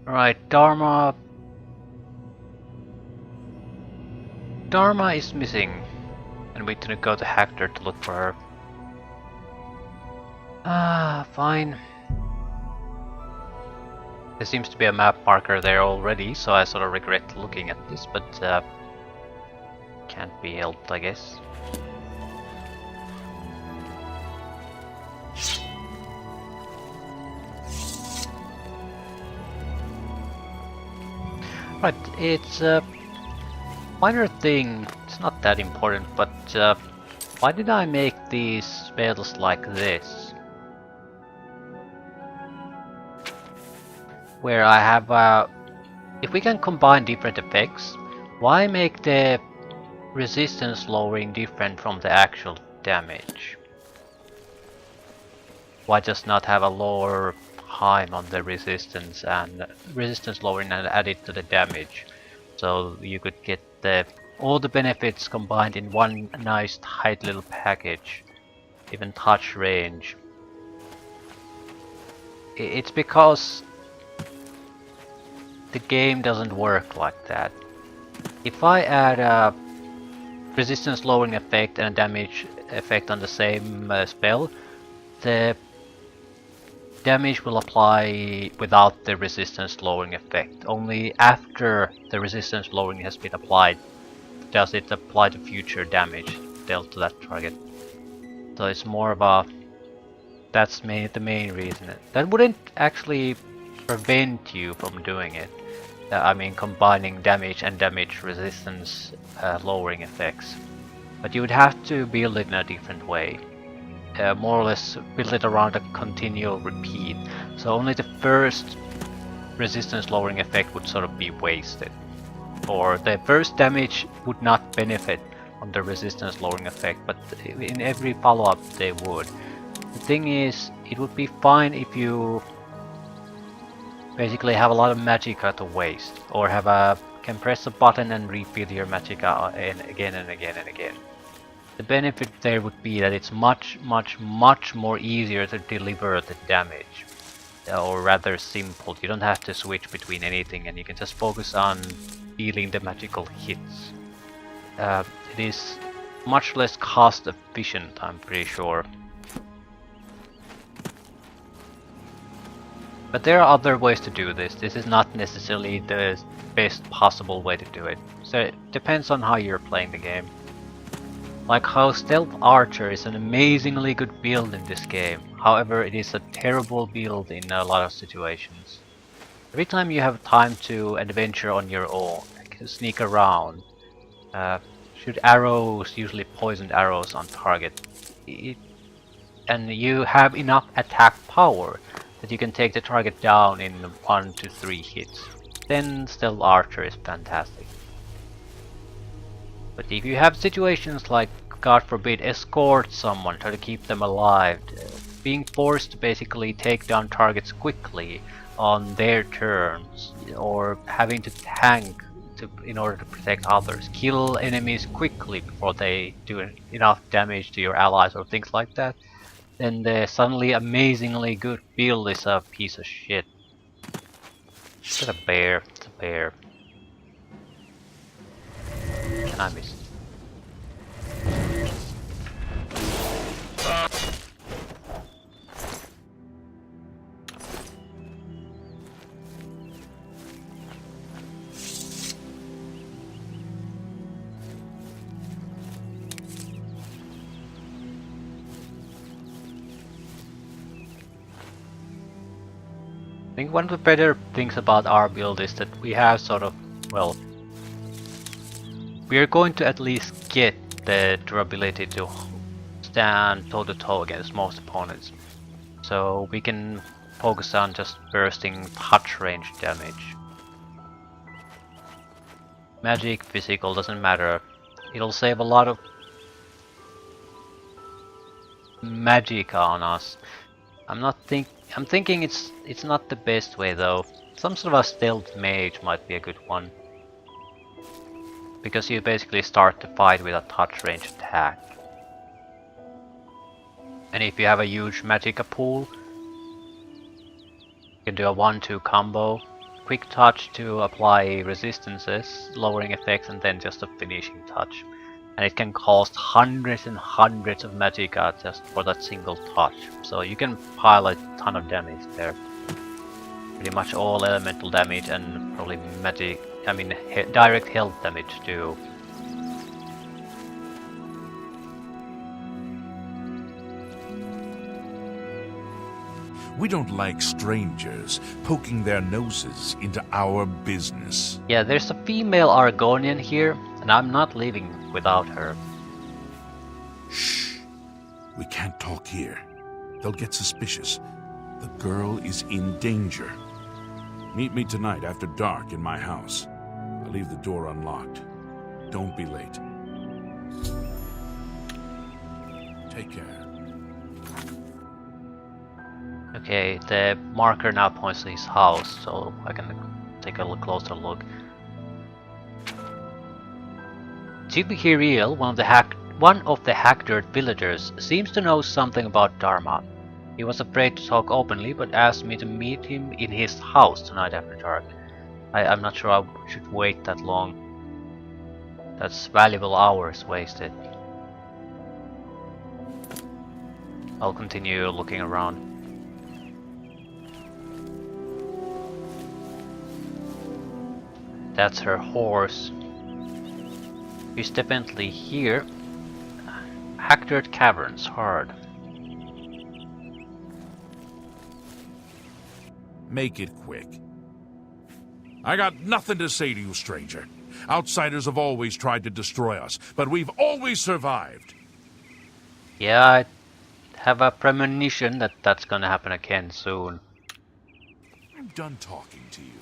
Right, Dar-Ma. Dar-Ma is missing, and we need to go to Hector to look for her. Ah, fine. There seems to be a map marker there already, so I sort of regret looking at this, but can't be helped, I guess. Right, it's a minor thing, it's not that important, but why did I make these spells like this? Where I have, if we can combine different effects, why make the resistance lowering different from the actual damage? Why just not have a lower time on the resistance and resistance lowering and add it to the damage, so you could get all the benefits combined in one nice tight little package, even touch range. It's because the game doesn't work like that. If I add a resistance lowering effect and a damage effect on the same spell, the damage will apply without the resistance lowering effect. Only after the resistance lowering has been applied does it apply the future damage dealt to that target. So it's more of a... that's the main reason. That wouldn't actually prevent you from doing it. I mean combining damage and damage resistance lowering effects. But you would have to build it in a different way. More or less build it around a continual repeat. So only the first resistance lowering effect would sort of be wasted. Or the first damage would not benefit from the resistance lowering effect, but in every follow-up they would. The thing is, it would be fine if you basically have a lot of magicka to waste, or can press a button and refill your magicka again and again and again. The benefit there would be that it's much more easier to deliver the damage, or rather simple. You don't have to switch between anything, and you can just focus on dealing the magical hits. It is much less cost efficient, I'm pretty sure. But there are other ways to do this. This is not necessarily the best possible way to do it. So it depends on how you're playing the game. Like how Stealth Archer is an amazingly good build in this game. However, it is a terrible build in a lot of situations. Every time you have time to adventure on your own, like sneak around, shoot arrows, usually poisoned arrows on target, and you have enough attack power that you can take the target down in 1 to 3 hits, then Stealth Archer is fantastic. But if you have situations like, God forbid, escort someone, try to keep them alive, being forced to basically take down targets quickly on their terms, or having to tank in order to protect others, kill enemies quickly before they do enough damage to your allies or things like that, then the suddenly amazingly good build is a piece of shit. It's a bear, it's a bear. Can I miss? I think one of the better things about our build is that we have sort of, well, we are going to at least get the durability to stand toe-to-toe against most opponents. So we can focus on just bursting touch range damage. Magic, physical, doesn't matter. It'll save a lot of magic on us. I'm thinking it's not the best way though. Some sort of a stealth mage might be a good one. Because you basically start the fight with a touch range attack. And if you have a huge magicka pool, you can do a 1-2 combo. quick touch to apply resistances, lowering effects, and then just a finishing touch. And it can cost hundreds and hundreds of magicka just for that single touch. So you can pile a ton of damage there. Pretty much all elemental damage and probably magic, direct health damage too. We don't like strangers poking their noses into our business. Yeah, there's a female Argonian here, and I'm not leaving without her. Shh. We can't talk here. They'll get suspicious. The girl is in danger. Meet me tonight after dark in my house. I'll leave the door unlocked. Don't be late. Take care. Okay, the marker now points to his house, so I can take a closer look. To be real, one of the Hackdirt villagers seems to know something about Dar-Ma. He was afraid to talk openly, but asked me to meet him in his house tonight after dark. I'm not sure I should wait that long. That's valuable hours wasted. I'll continue looking around. That's her horse. He's definitely here. Hackdirt Caverns, hard. Make it quick. I got nothing to say to you, stranger. Outsiders have always tried to destroy us, but we've always survived. Yeah, I have a premonition that that's gonna happen again soon. I'm done talking to you.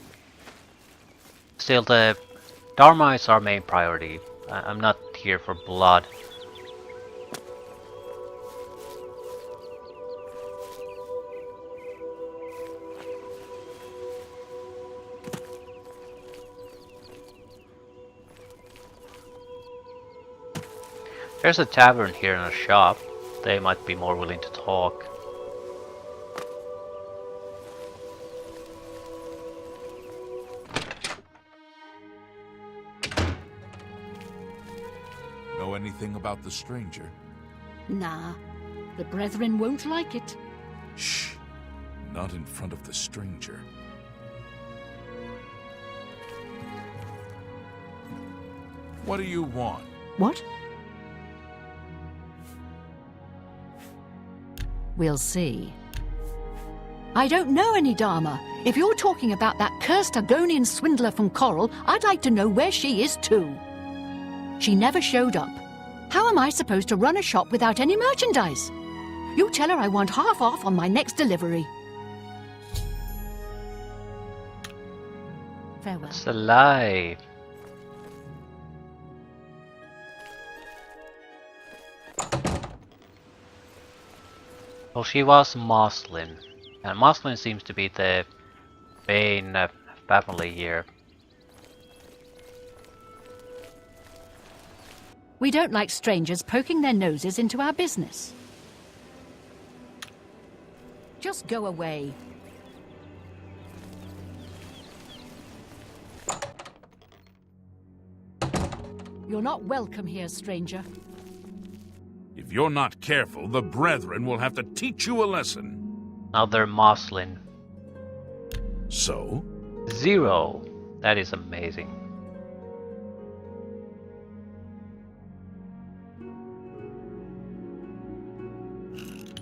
Still, the Dar-Ma is our main priority. I'm not here for blood. There's a tavern here and a shop. They might be more willing to talk. Know anything about the stranger? Nah, the brethren won't like it. Shh. Not in front of the stranger. What do you want? What? We'll see. I don't know any Dar-Ma. If you're talking about that cursed Argonian swindler from Coral, I'd like to know where she is too. She never showed up. How am I supposed to run a shop without any merchandise? You tell her I want half off on my next delivery. Farewell. It's a lie. Well, she was Moslin, and Moslin seems to be the main family here. We don't like strangers poking their noses into our business. Just go away. You're not welcome here, stranger. If you're not careful, the brethren will have to teach you a lesson. Another Moslin. So? 0. That is amazing.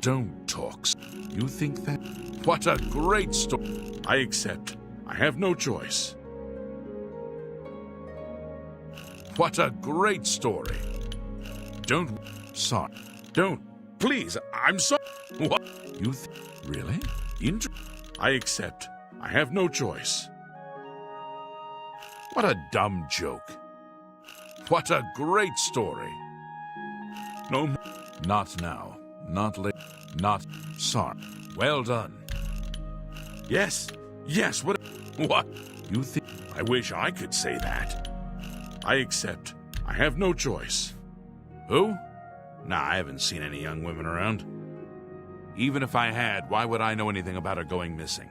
Don't talk. You think that? What a great story. I accept. I have no choice. What a great story. Don't. Sorry. Don't. Please. I'm sorry. What? You really? I accept. I have no choice. What a dumb joke. What a great story. No. Not now. Not late. Not. Sorry. Well done. Yes. Yes. What? You think? I wish I could say that. I accept. I have no choice. Who? Nah, I haven't seen any young women around. Even if I had, why would I know anything about her going missing?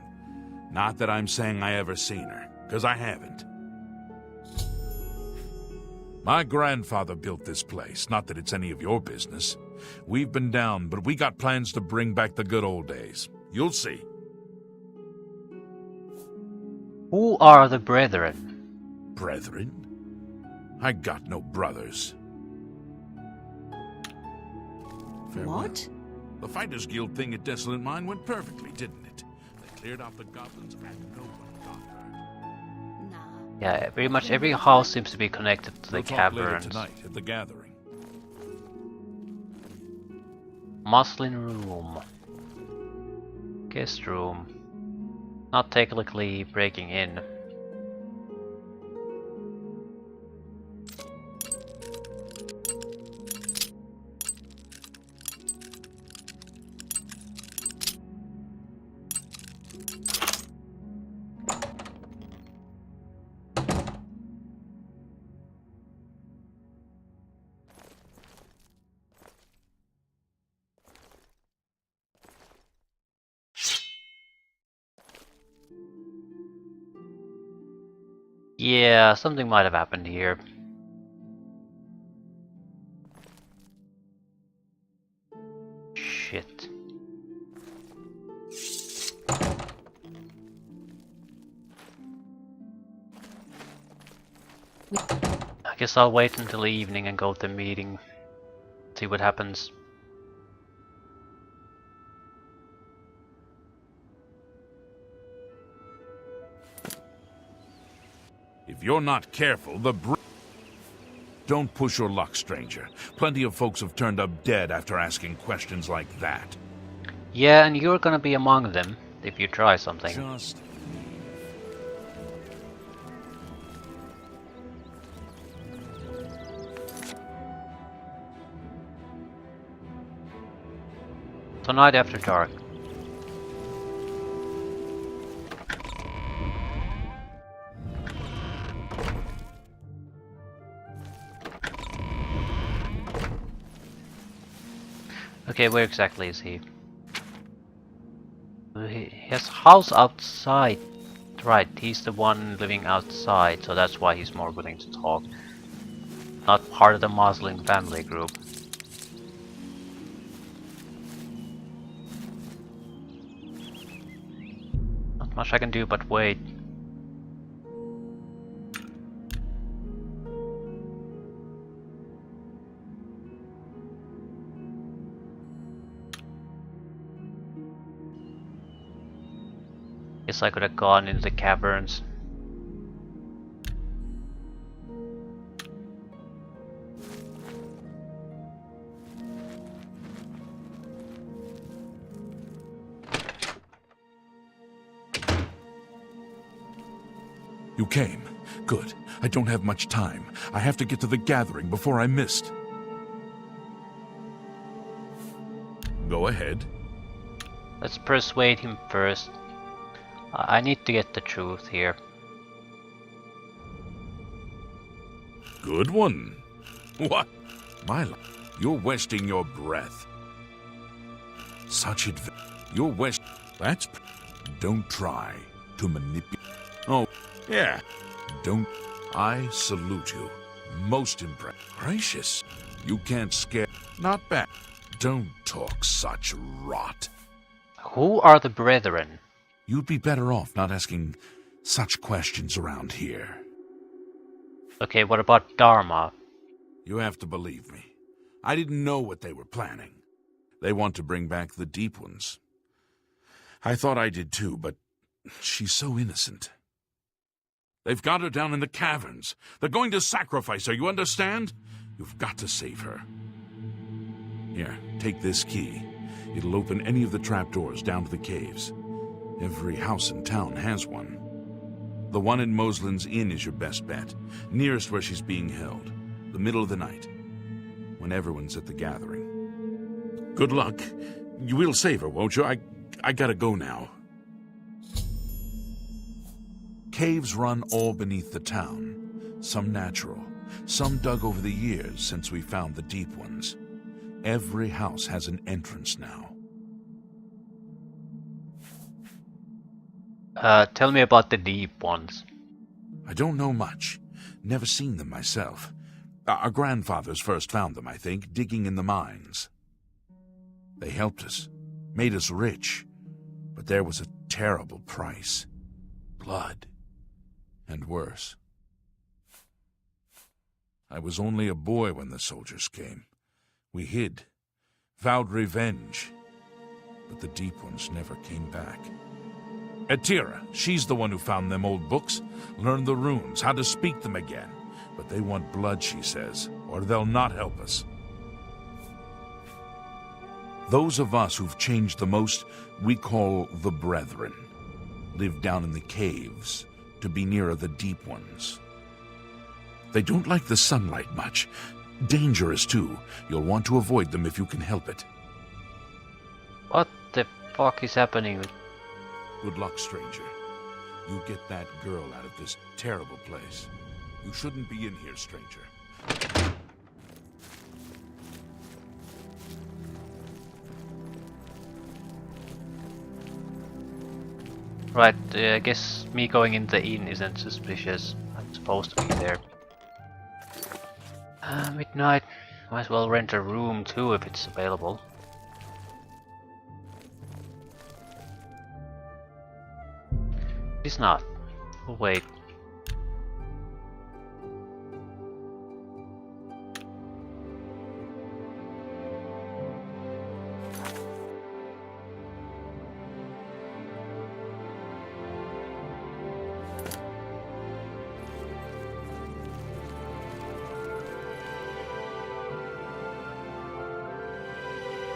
Not that I'm saying I ever seen her, because I haven't. My grandfather built this place, not that it's any of your business. We've been down, but we got plans to bring back the good old days. You'll see. Who are the brethren? Brethren? I got no brothers. Farewell. What? The Fighters Guild thing at Desolate Mine went perfectly, didn't it? They cleared out the goblins and no one got hurt. Nah. Yeah, pretty much every house seems to be connected to the We'll talk later caverns. tonight at the gathering. Muslin room. Guest room. Not technically breaking in. Yeah, something might have happened here. Shit. I guess I'll wait until evening and go to the meeting. See what happens. If you're not careful, Don't push your luck, stranger. Plenty of folks have turned up dead after asking questions like that. Yeah, and you're gonna be among them if you try something. Just Tonight after dark. Okay, where exactly is he? He has house outside. Right, he's the one living outside, so that's why he's more willing to talk. Not part of the Muslim family group. Not much I can do but wait. Guess I could have gone into the caverns. You came. Good. I don't have much time. I have to get to the gathering before I missed. Go ahead. Let's persuade him first. I need to get the truth here. Good one. What? Milo, you're wasting your breath. Such You're That's... Don't try to manipulate... Oh, yeah. Don't... I salute you. Most impressed. Gracious. You can't scare... Not bad. Don't talk such rot. Who are the brethren? You'd be better off not asking such questions around here. Okay, what about Dar-Ma? You have to believe me. I didn't know what they were planning. They want to bring back the Deep Ones. I thought I did too, but she's so innocent. They've got her down in the caverns. They're going to sacrifice her, you understand? You've got to save her. Here, take this key. It'll open any of the trapdoors down to the caves. Every house in town has one. The one in Moslin's Inn is your best bet, nearest where she's being held. The middle of the night, when everyone's at the gathering. Good luck. You will save her, won't you? I gotta go now. Caves run all beneath the town. Some natural, some dug over the years since we found the deep ones. Every house has an entrance now. Tell me about the deep ones. I don't know much. Never seen them myself. Our grandfathers first found them, I think, digging in the mines. They helped us, made us rich, but there was a terrible price. Blood. And worse. I was only a boy when the soldiers came. We hid, vowed revenge, but the deep ones never came back. Atira, she's the one who found them old books, learned the runes, how to speak them again. But they want blood, she says, or they'll not help us. Those of us who've changed the most, we call the Brethren. Live down in the caves, to be nearer the deep ones. They don't like the sunlight much. Dangerous, too. You'll want to avoid them if you can help it. What the fuck is happening? Good luck, stranger. You get that girl out of this terrible place. You shouldn't be in here, stranger. Right, I guess me going in the inn isn't suspicious. I'm supposed to be there. Midnight. Might as well rent a room too if it's available. It's not. We'll wait.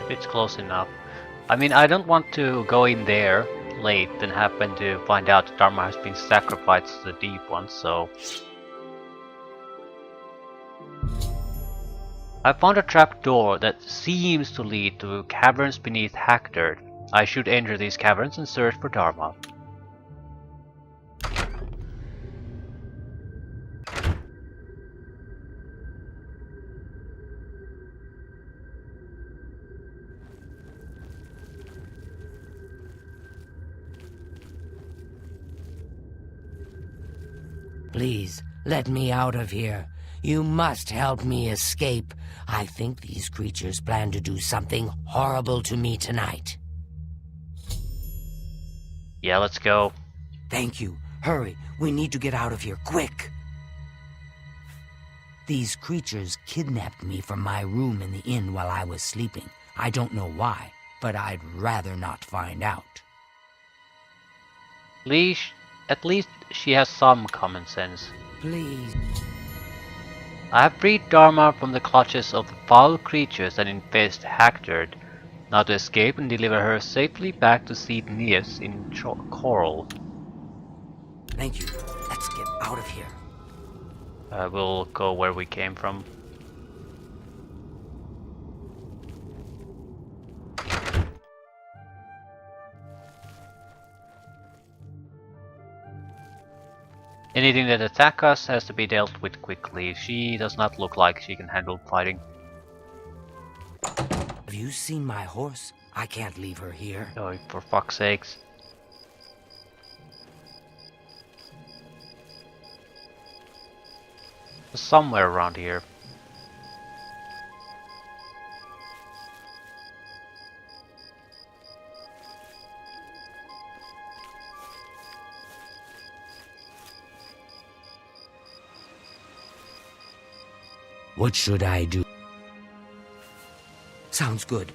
It's close enough. I mean, I don't want to go in there late and happen to find out that Dar-Ma has been sacrificed to the deep ones, so... I found a trapdoor that seems to lead to caverns beneath Hackdirt. I should enter these caverns and search for Dar-Ma. Please, let me out of here. You must help me escape. I think these creatures plan to do something horrible to me tonight. Yeah, let's go. Thank you. Hurry, we need to get out of here, quick! These creatures kidnapped me from my room in the inn while I was sleeping. I don't know why, but I'd rather not find out. At least she has some common sense. Please. I have freed Dar-Ma from the clutches of the foul creatures that infest Hackdirt, now to escape and deliver her safely back to Seed Neas in Coral. Thank you. Let's get out of here. We'll go where we came from. Anything that attacks us has to be dealt with quickly. She does not look like she can handle fighting. Have you seen my horse? I can't leave her here. Oh, for fuck's sakes. Somewhere around here. What should I do? Sounds good.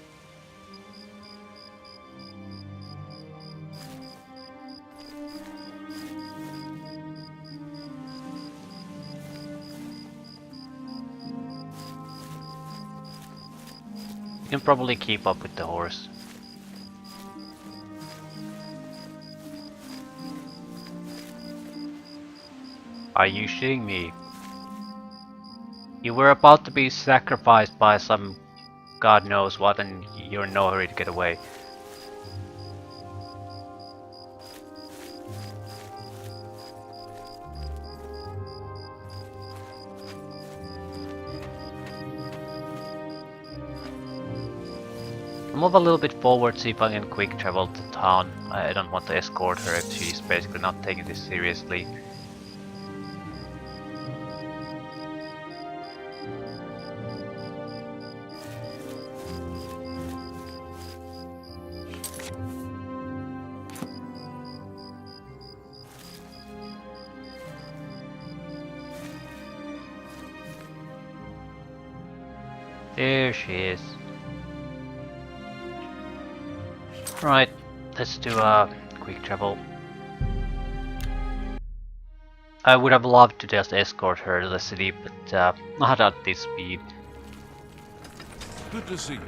You can probably keep up with the horse. Are you shitting me? You were about to be sacrificed by some god knows what and you're in no hurry to get away. move a little bit forward, see if I can quick travel to town. I don't want to escort her if she's basically not taking this seriously. There she is. Right, let's do a quick travel. I would have loved to just escort her to the city, but not at this speed. Good to see you.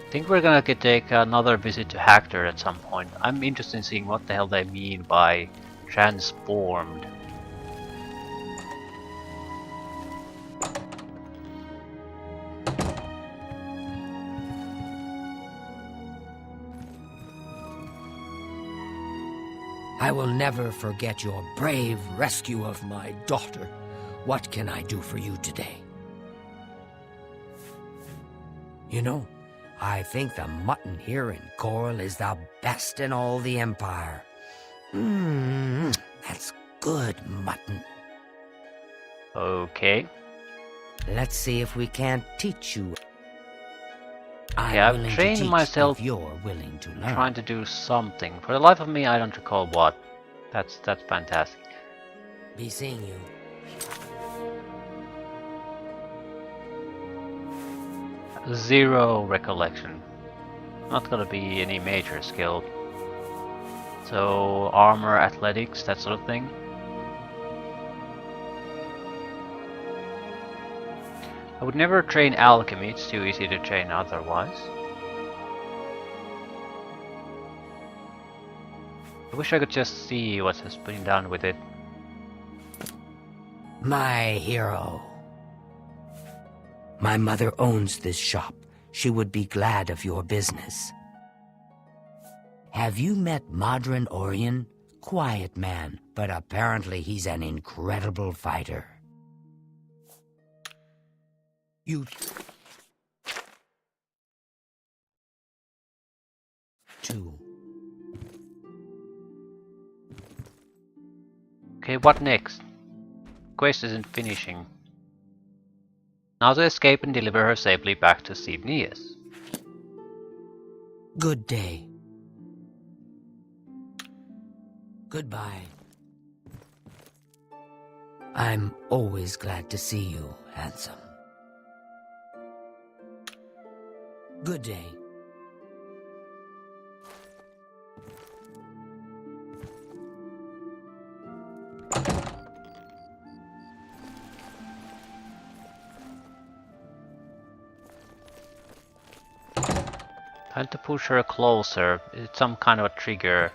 I think we're gonna take another visit to Hector at some point. I'm interested in seeing what the hell they mean by transformed. I will never forget your brave rescue of my daughter. What can I do for you today? You know, I think the mutton here in Coral is the best in all the Empire. That's good mutton. Okay. Let's see if we can't teach you. Okay, I'm I've willing trained to teach myself if you're willing to learn. trying to do something. For the life of me, I don't recall what. That's fantastic. Be seeing you. Zero recollection. Not gonna be any major skill. So armor, athletics, that sort of thing. I would never train alchemy, it's too easy to train otherwise. I wish I could just see what has been done with it. My hero. My mother owns this shop. She would be glad of your business. Have you met Modron Orion? Quiet man, but apparently he's an incredible fighter. You... Two. Okay, what next? Quest isn't finishing. Now to escape and deliver her safely back to Sibnius. Good day. Goodbye. I'm always glad to see you, handsome. Good day. Time to push her closer. It's some kind of a trigger.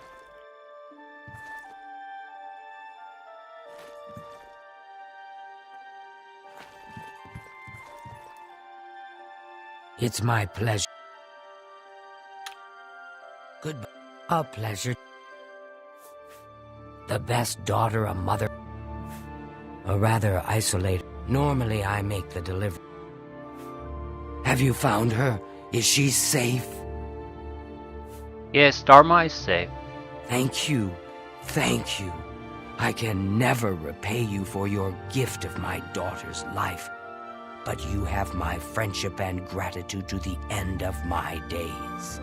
It's my pleasure. Goodbye. A pleasure. The best daughter a mother. A rather isolated. Normally I make the delivery. Have you found her? Is she safe? Yes, Dar-Ma is safe. Thank you. Thank you. I can never repay you for your gift of my daughter's life, but you have my friendship and gratitude to the end of my days.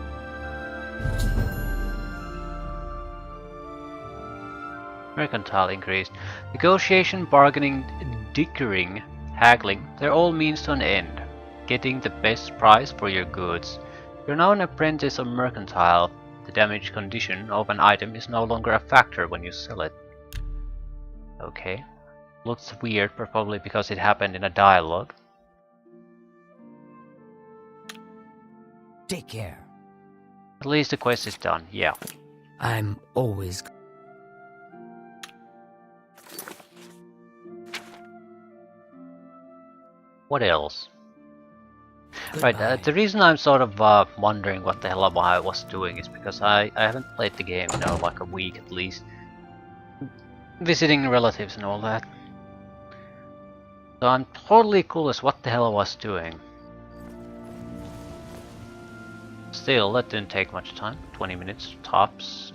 Mercantile increased. Negotiation, bargaining, dickering, haggling, they're all means to an end. Getting the best price for your goods. You're now an apprentice of mercantile. The damaged condition of an item is no longer a factor when you sell it. Okay. Looks weird, but probably because it happened in a dialogue. Take care. At least the quest is done, yeah. I'm always... What else? Right, the reason I'm sort of wondering what the hell I was doing is because I haven't played the game in like a week at least. Visiting relatives and all that. So I'm totally clueless what the hell I was doing. Still, that didn't take much time. 20 minutes tops.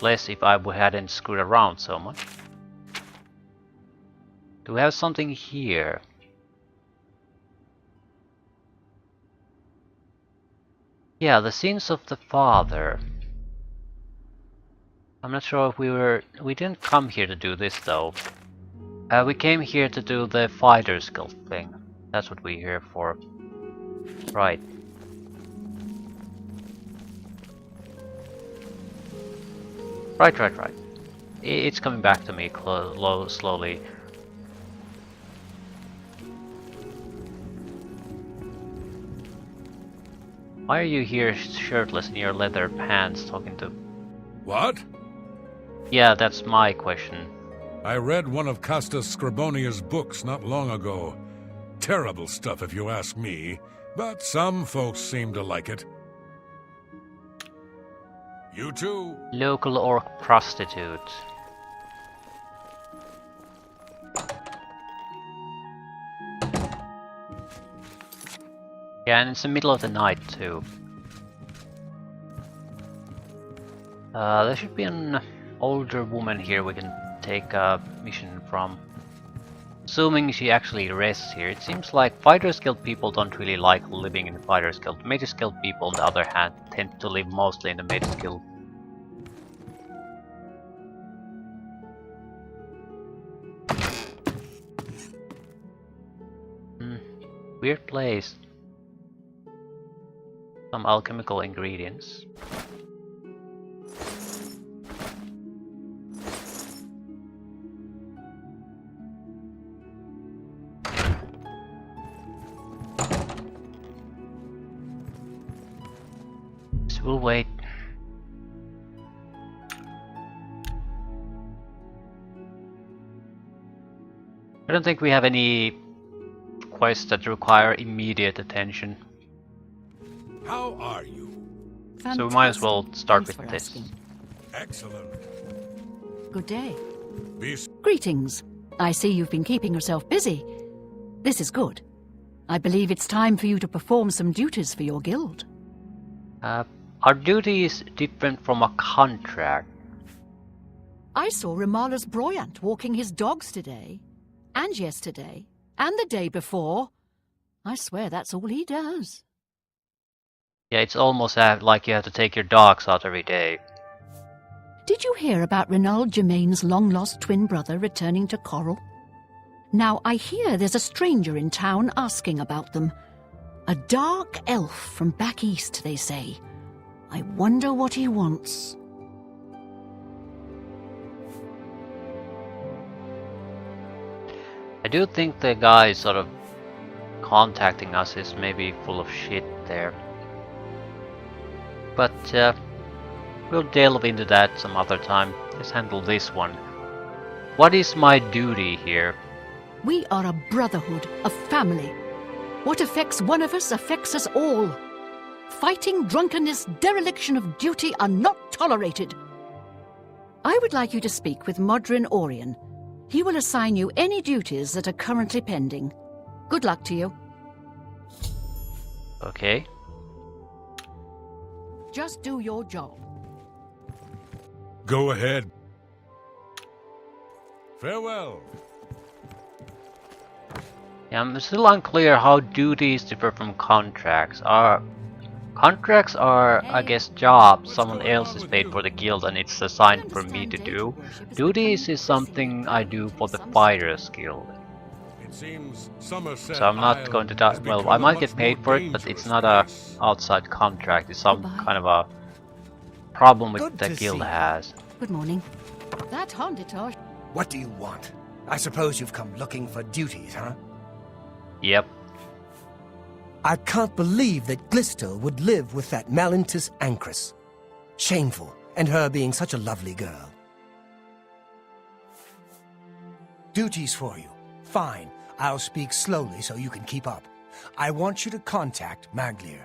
Less if I hadn't screwed around so much. Do we have something here? Yeah, the sins of the father. I'm not sure if we didn't come here to do this though. We came here to do the fighter's guild thing. That's what we're here for. Right. Right. It's coming back to me slowly. Why are you here shirtless in your leather pants talking to... What? Yeah, that's my question. I read one of Castus Scribonia's books not long ago. Terrible stuff if you ask me, but some folks seem to like it. You too. Local orc prostitute. Yeah, and it's the middle of the night too. There should be an older woman here we can take a mission from. Assuming she actually rests here. It seems like Fighters Guild people don't really like living in Fighters Guild. Mages Guild people, on the other hand, tend to live mostly in the Mages Guild. Weird place. Some alchemical ingredients. So we'll wait. I don't think we have any quests that require immediate attention. How are you? Fantastic. So we might as well start Thanks with for this. asking. Excellent. Good day. Be Greetings. I see you've been keeping yourself busy. This is good. I believe it's time for you to perform some duties for your guild. Are duties different from a contract? I saw Rimalas Broyant walking his dogs today, and yesterday, and the day before. I swear that's all he does. Yeah, it's almost like you have to take your dogs out every day. Did you hear about Renald Germain's long-lost twin brother returning to Coral? Now, I hear there's a stranger in town asking about them. A dark elf from back east, they say. I wonder what he wants. I do think the guy sort of contacting us is maybe full of shit there. But we'll delve into that some other time. Let's handle this one. What is my duty here? We are a brotherhood, a family. What affects one of us affects us all. Fighting, drunkenness, dereliction of duty are not tolerated. I would like you to speak with Modrin Orion. He will assign you any duties that are currently pending. Good luck to you. Okay. Just do your job. Go ahead. Farewell. Yeah, I'm still unclear how duties differ from contracts. Contracts are, I guess, jobs someone else is paid for the guild and it's assigned for me to do. Duties is something I do for the Fighters Guild. It seems Somerset So I'm not going to die. Well, I might get paid for it, but it's not a outside contract. It's some kind of a problem with Good the to guild see you. has. Good morning. That Honditosh. What do you want? I suppose you've come looking for duties, huh? Yep. I can't believe that Glistel would live with that Malintus Ancrus. Shameful, and her being such a lovely girl. Duties for you. Fine. I'll speak slowly so you can keep up. I want you to contact Maglir.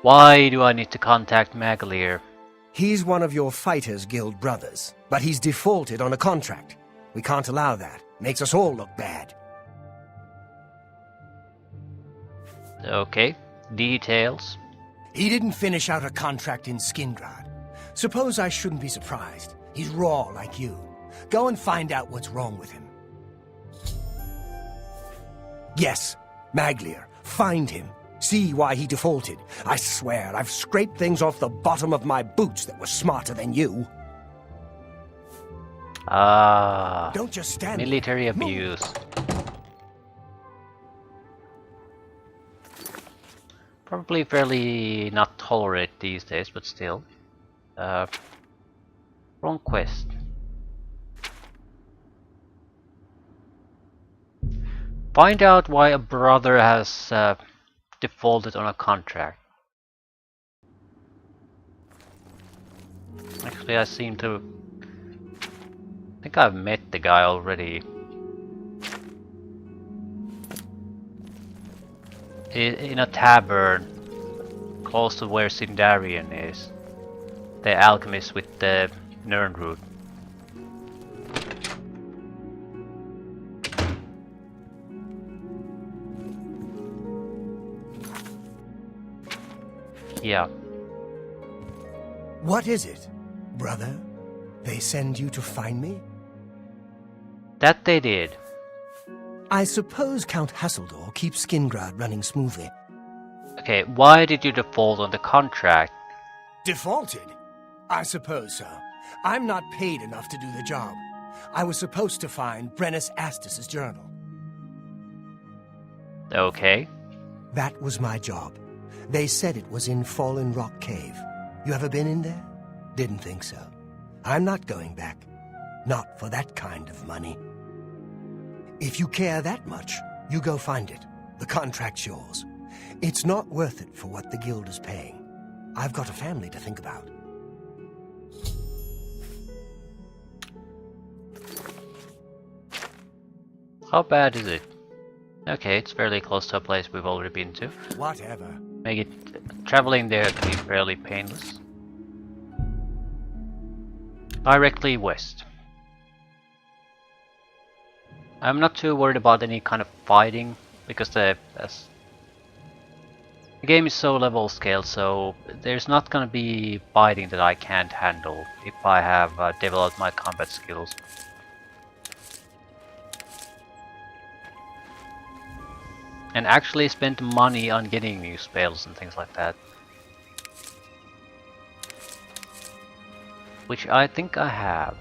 Why do I need to contact Maglir? He's one of your Fighters Guild brothers, but he's defaulted on a contract. We can't allow that. Makes us all look bad. Okay, details. He didn't finish out a contract in Skingrad. Suppose I shouldn't be surprised. He's raw like you. Go and find out what's wrong with him. Yes, Maglir. Find him. See why he defaulted. I swear, I've scraped things off the bottom of my boots that were smarter than you. Don't just stand there. Military abuse. Probably fairly not tolerated these days, but still. Wrong quest. Find out why a brother has defaulted on a contract. Actually, I seem to... I think I've met the guy already. In a tavern close to where Sindarian is. The alchemist with the Nirnroot. Yeah. What is it, brother? They send you to find me? That they did. I suppose Count Hasseldor keeps Skingrad running smoothly. Okay, why did you default on the contract? Defaulted? I suppose so. I'm not paid enough to do the job. I was supposed to find Brennus Astus's journal. Okay. That was my job. They said it was in Fallen Rock Cave. You ever been in there? Didn't think so. I'm not going back. Not for that kind of money. If you care that much, you go find it. The contract's yours. It's not worth it for what the guild is paying. I've got a family to think about. How bad is it? Okay, it's fairly close to a place we've already been to. Whatever. Make it traveling there to be fairly painless. Directly west. I'm not too worried about any kind of fighting because the game is so level scaled, so there's not gonna be fighting that I can't handle if I have developed my combat skills. And actually spent money on getting new spells and things like that. Which I think I have.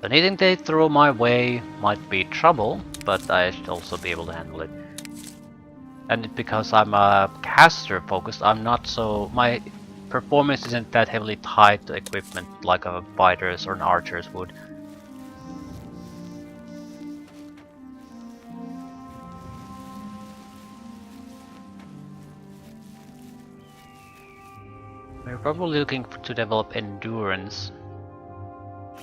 Anything they throw my way might be trouble, but I should also be able to handle it. And because I'm a caster focused, I'm not so... my performance isn't that heavily tied to equipment like a fighter's or an archer's would. We're probably looking to develop endurance.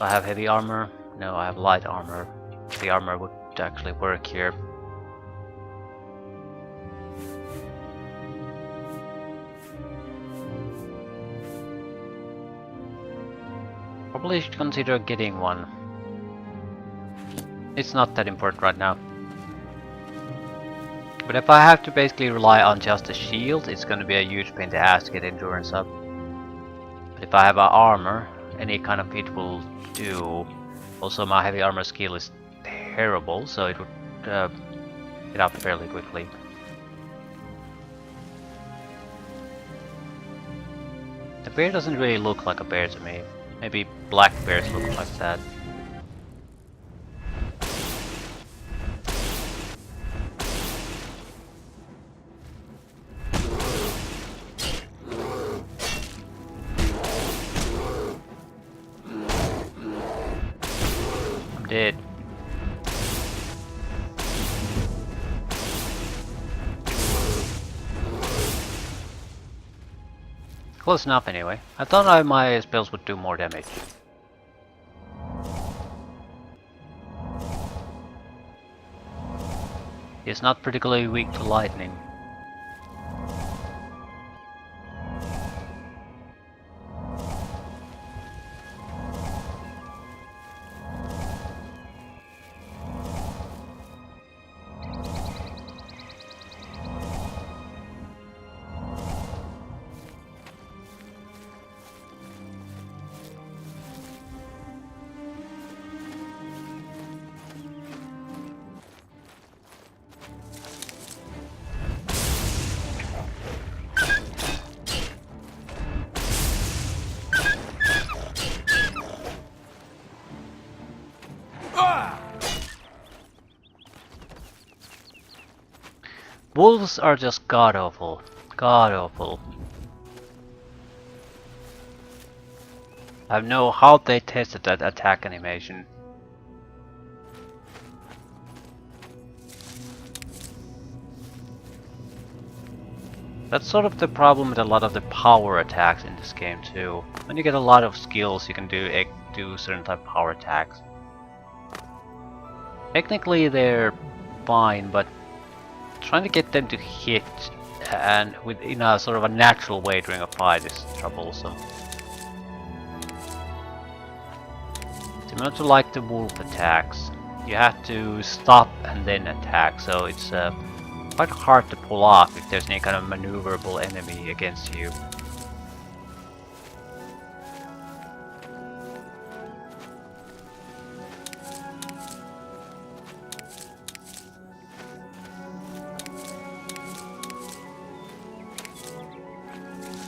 I have heavy armor. No, I have light armor. The armor would actually work here. Probably should consider getting one. It's not that important right now. But if I have to basically rely on just a shield, it's gonna be a huge pain in the ass to get endurance up. But if I have an armor, any kind of feat will do. Also, my heavy armor skill is terrible, so it would get up fairly quickly. The bear doesn't really look like a bear to me. Maybe black bears look like that. Dead. Close enough anyway. I thought my spells would do more damage. He's not particularly weak to lightning. Wolves are just god-awful. God-awful. I don't know how they tested that attack animation. That's sort of the problem with a lot of the power attacks in this game too. When you get a lot of skills, you can do certain type of power attacks. Technically they're fine, but trying to get them to hit and in a sort of a natural way during a fight is troublesome. Similar to like the wolf attacks, you have to stop and then attack, so it's quite hard to pull off if there's any kind of maneuverable enemy against you.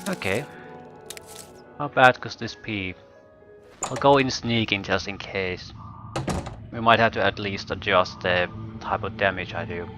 Okay. How bad could this be? I'll go in sneaking just in case. We might have to at least adjust the type of damage I do.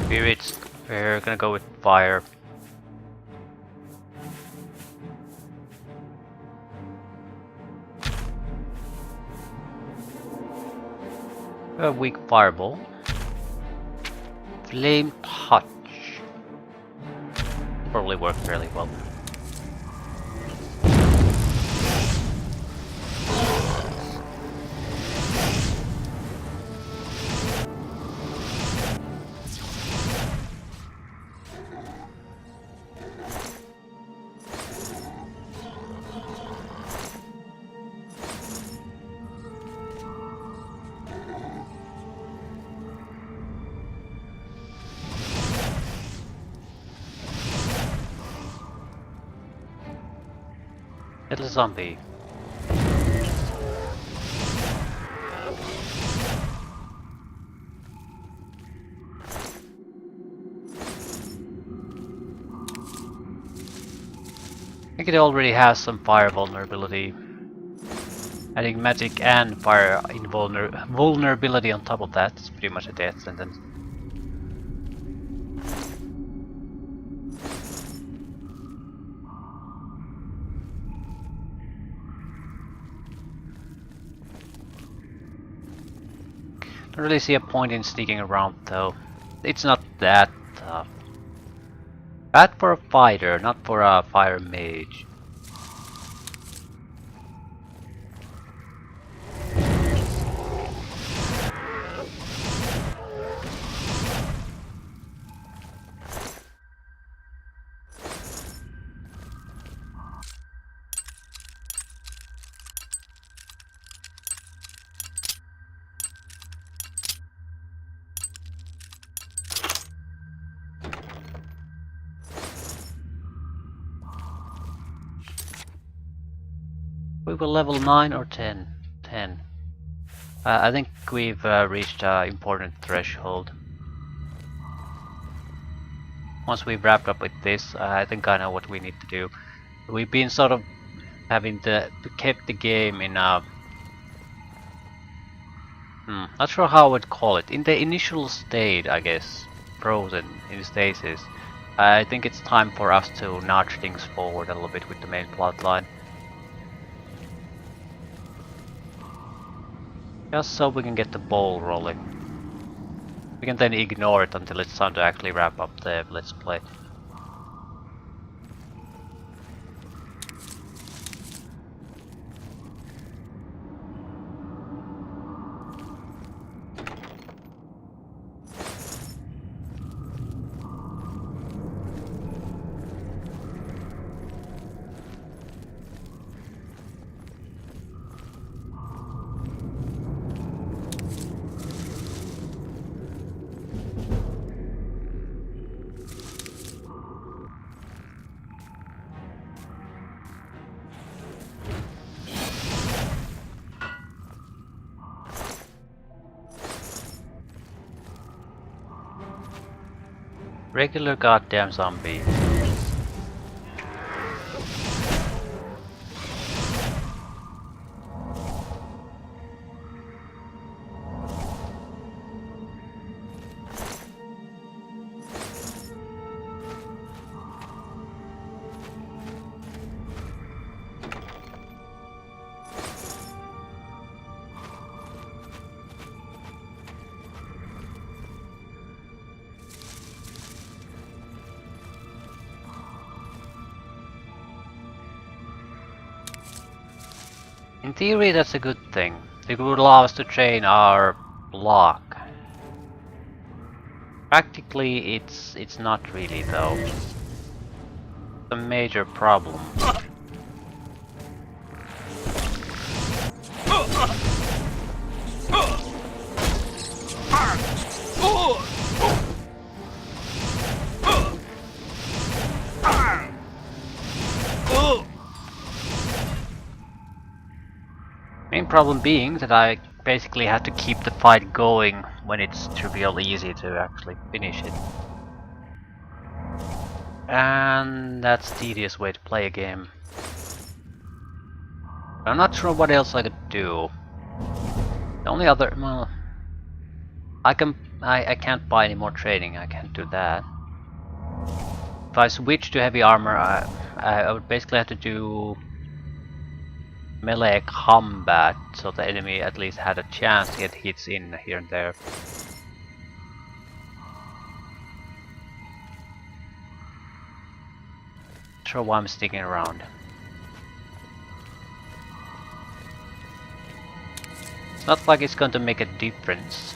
Spirits, we're gonna go with fire. A weak fireball. Flame touch. Probably work fairly well. Little zombie. I think it already has some fire vulnerability. Adding magic and fire vulnerability on top of that is pretty much a death sentence. Don't really see a point in sneaking around though. It's not that tough. Bad for a fighter, not for a fire mage. We will level 9 or 10? 10. I think we've reached an important threshold. Once we've wrapped up with this, I think I know what we need to do. We've been sort of having kept the game in a... not sure how I would call it. In the initial state, I guess, frozen in stasis. I think it's time for us to nudge things forward a little bit with the main plotline. Just so we can get the ball rolling. We can then ignore it until it's time to actually wrap up the Let's Play. Regular goddamn zombie. In theory, that's a good thing. It would allow us to train our block. Practically, it's not really though. It's a major problem. Main problem being that I basically had to keep the fight going when it's trivially easy to actually finish it. And that's a tedious way to play a game. I'm not sure what else I could do. The only other... well... I can't buy any more training, I can't do that. If I switch to heavy armor, I would basically have to do melee combat, so the enemy at least had a chance to get hits in here and there. Not sure why I'm sticking around. It's not like it's going to make a difference.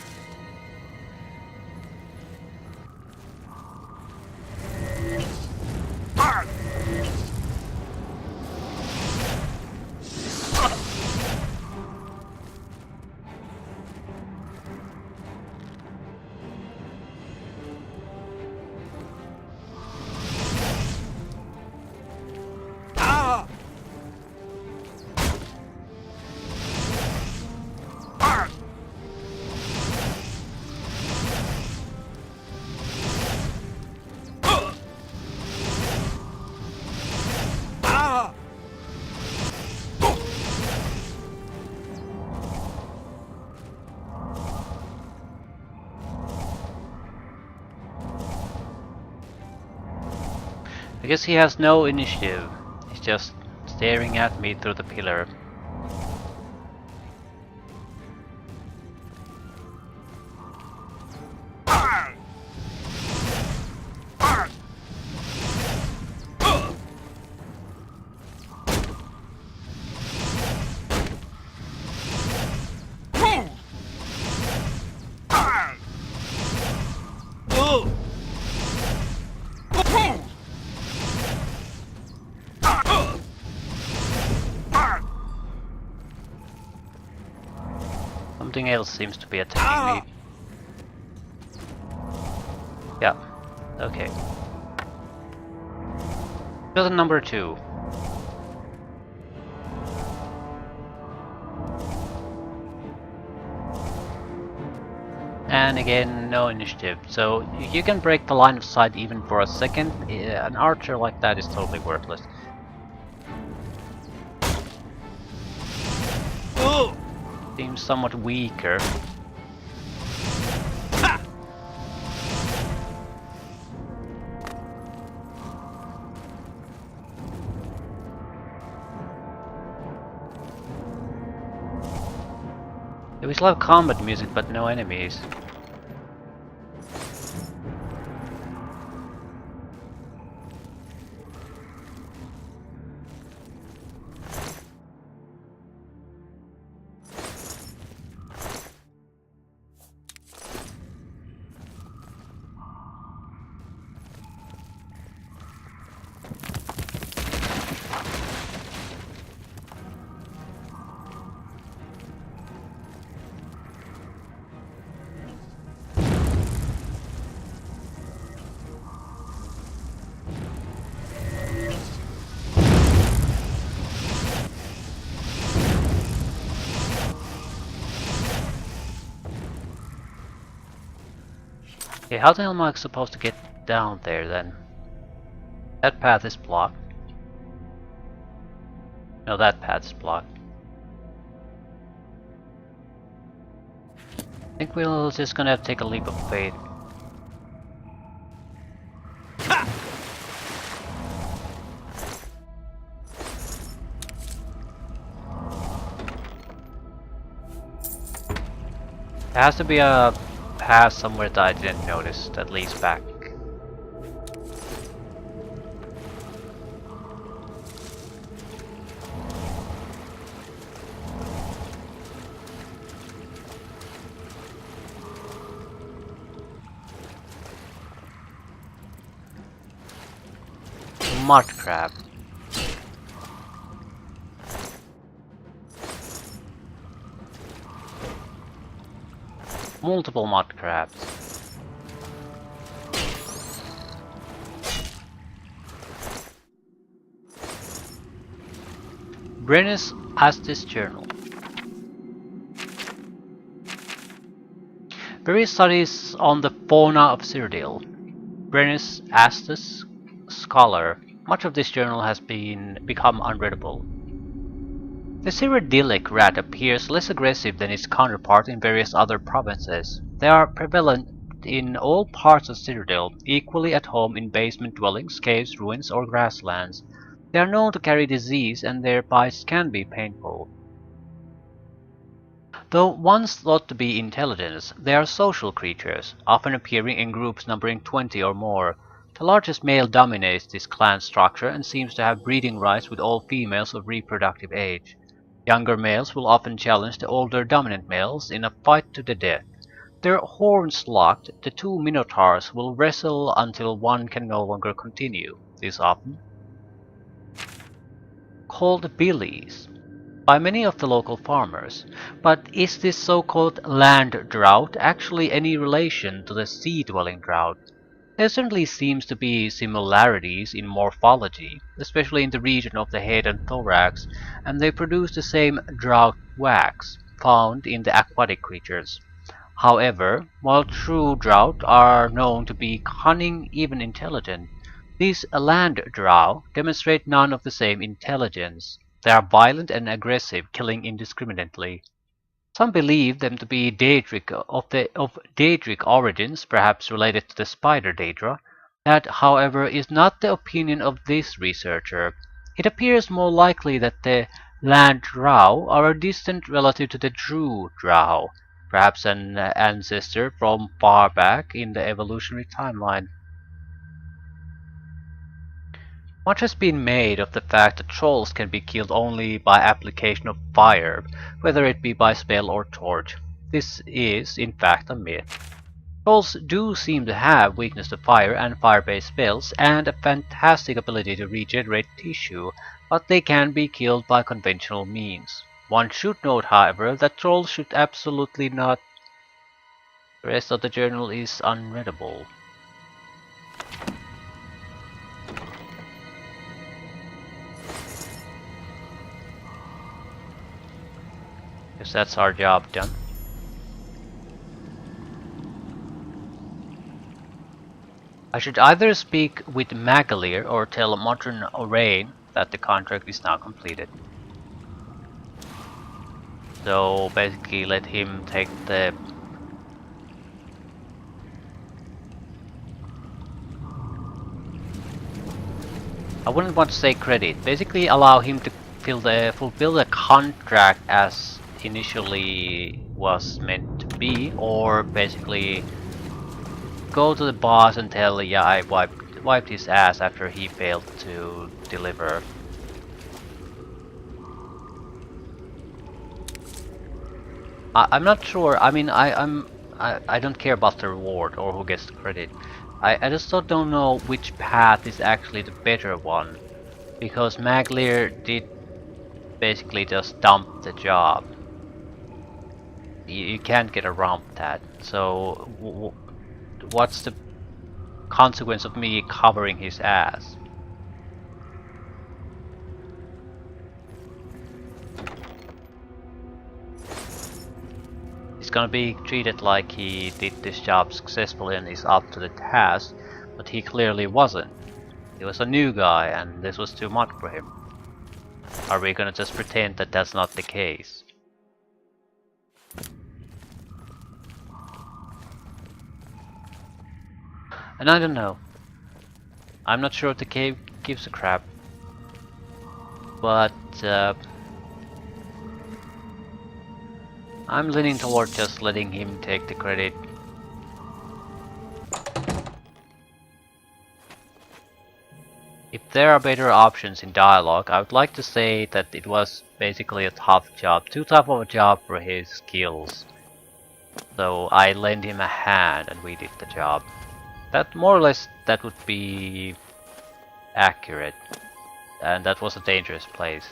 I guess he has no initiative. He's just staring at me through the pillar. Something else seems to be attacking me. Yeah, okay. Skeleton number 2. and again, no initiative. So you can break the line of sight even for a second. An archer like that is totally worthless. Oh! Seems somewhat weaker. We still have combat music, but no enemies. Okay, how the hell am I supposed to get down there then? That path is blocked. No, that path is blocked. I think we're just gonna have to take a leap of faith. There has to be a path somewhere that I didn't notice that leads back. Mud crab. Multiple mud crabs. Brennus Astis Journal. Various studies on the fauna of Cyrodiil. Brennus Astis, scholar. Much of this journal has become unreadable. The Cyrodiilic rat appears less aggressive than its counterpart in various other provinces. They are prevalent in all parts of Cyrodiil, equally at home in basement dwellings, caves, ruins, or grasslands. They are known to carry disease, and their bites can be painful. Though once thought to be intelligent, they are social creatures, often appearing in groups numbering 20 or more. The largest male dominates this clan structure and seems to have breeding rights with all females of reproductive age. Younger males will often challenge the older dominant males in a fight to the death. Their horns locked, the two minotaurs will wrestle until one can no longer continue. This often called billies by many of the local farmers. But is this so-called land drought actually any relation to the sea-dwelling drought? There certainly seems to be similarities in morphology, especially in the region of the head and thorax, and they produce the same drought wax found in the aquatic creatures. However, while true drought are known to be cunning, even intelligent, these land drow demonstrate none of the same intelligence. They are violent and aggressive, killing indiscriminately. Some believe them to be Daedric of Daedric origins, perhaps related to the spider Daedra. That, however, is not the opinion of this researcher. It appears more likely that the land drow are a distant relative to the true drow, perhaps an ancestor from far back in the evolutionary timeline. Much has been made of the fact that trolls can be killed only by application of fire, whether it be by spell or torch. This is, in fact, a myth. Trolls do seem to have weakness to fire and fire-based spells, and a fantastic ability to regenerate tissue, but they can be killed by conventional means. One should note, however, that trolls should absolutely not. The rest of the journal is unreadable. Guess that's our job done. I should either speak with Magalier or tell Modern Orain that the contract is now completed. So basically let him take the... I wouldn't want to say credit. Basically allow him to fulfill the contract as initially was meant to be, or basically go to the boss and tell, yeah, I wiped his ass after he failed to deliver. I'm not sure. I mean, I don't care about the reward or who gets the credit. I just don't know which path is actually the better one, because Magalier did basically just dump the job. You can't get around that. So what's the consequence of me covering his ass? He's gonna be treated like he did this job successfully and is up to the task, but he clearly wasn't. He was a new guy and this was too much for him. Are we gonna just pretend that that's not the case? And I don't know. I'm not sure if the cave gives a crap. But I'm leaning toward just letting him take the credit. If there are better options in dialogue, I would like to say that it was basically a tough job, too tough of a job for his skills. So I lent him a hand and we did the job. That more or less that would be accurate. And that was a dangerous place.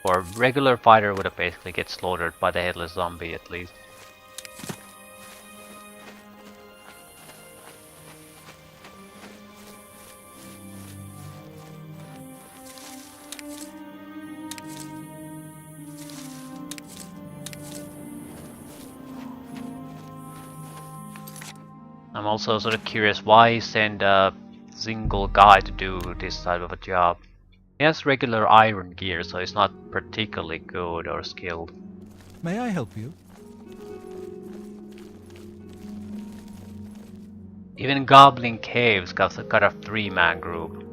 For a regular fighter would have basically get slaughtered by the headless zombie at least. I'm also sort of curious why send a single guy to do this type of a job. He has regular iron gear, so he's not particularly good or skilled. May I help you? Even Goblin Caves got a 3-man group.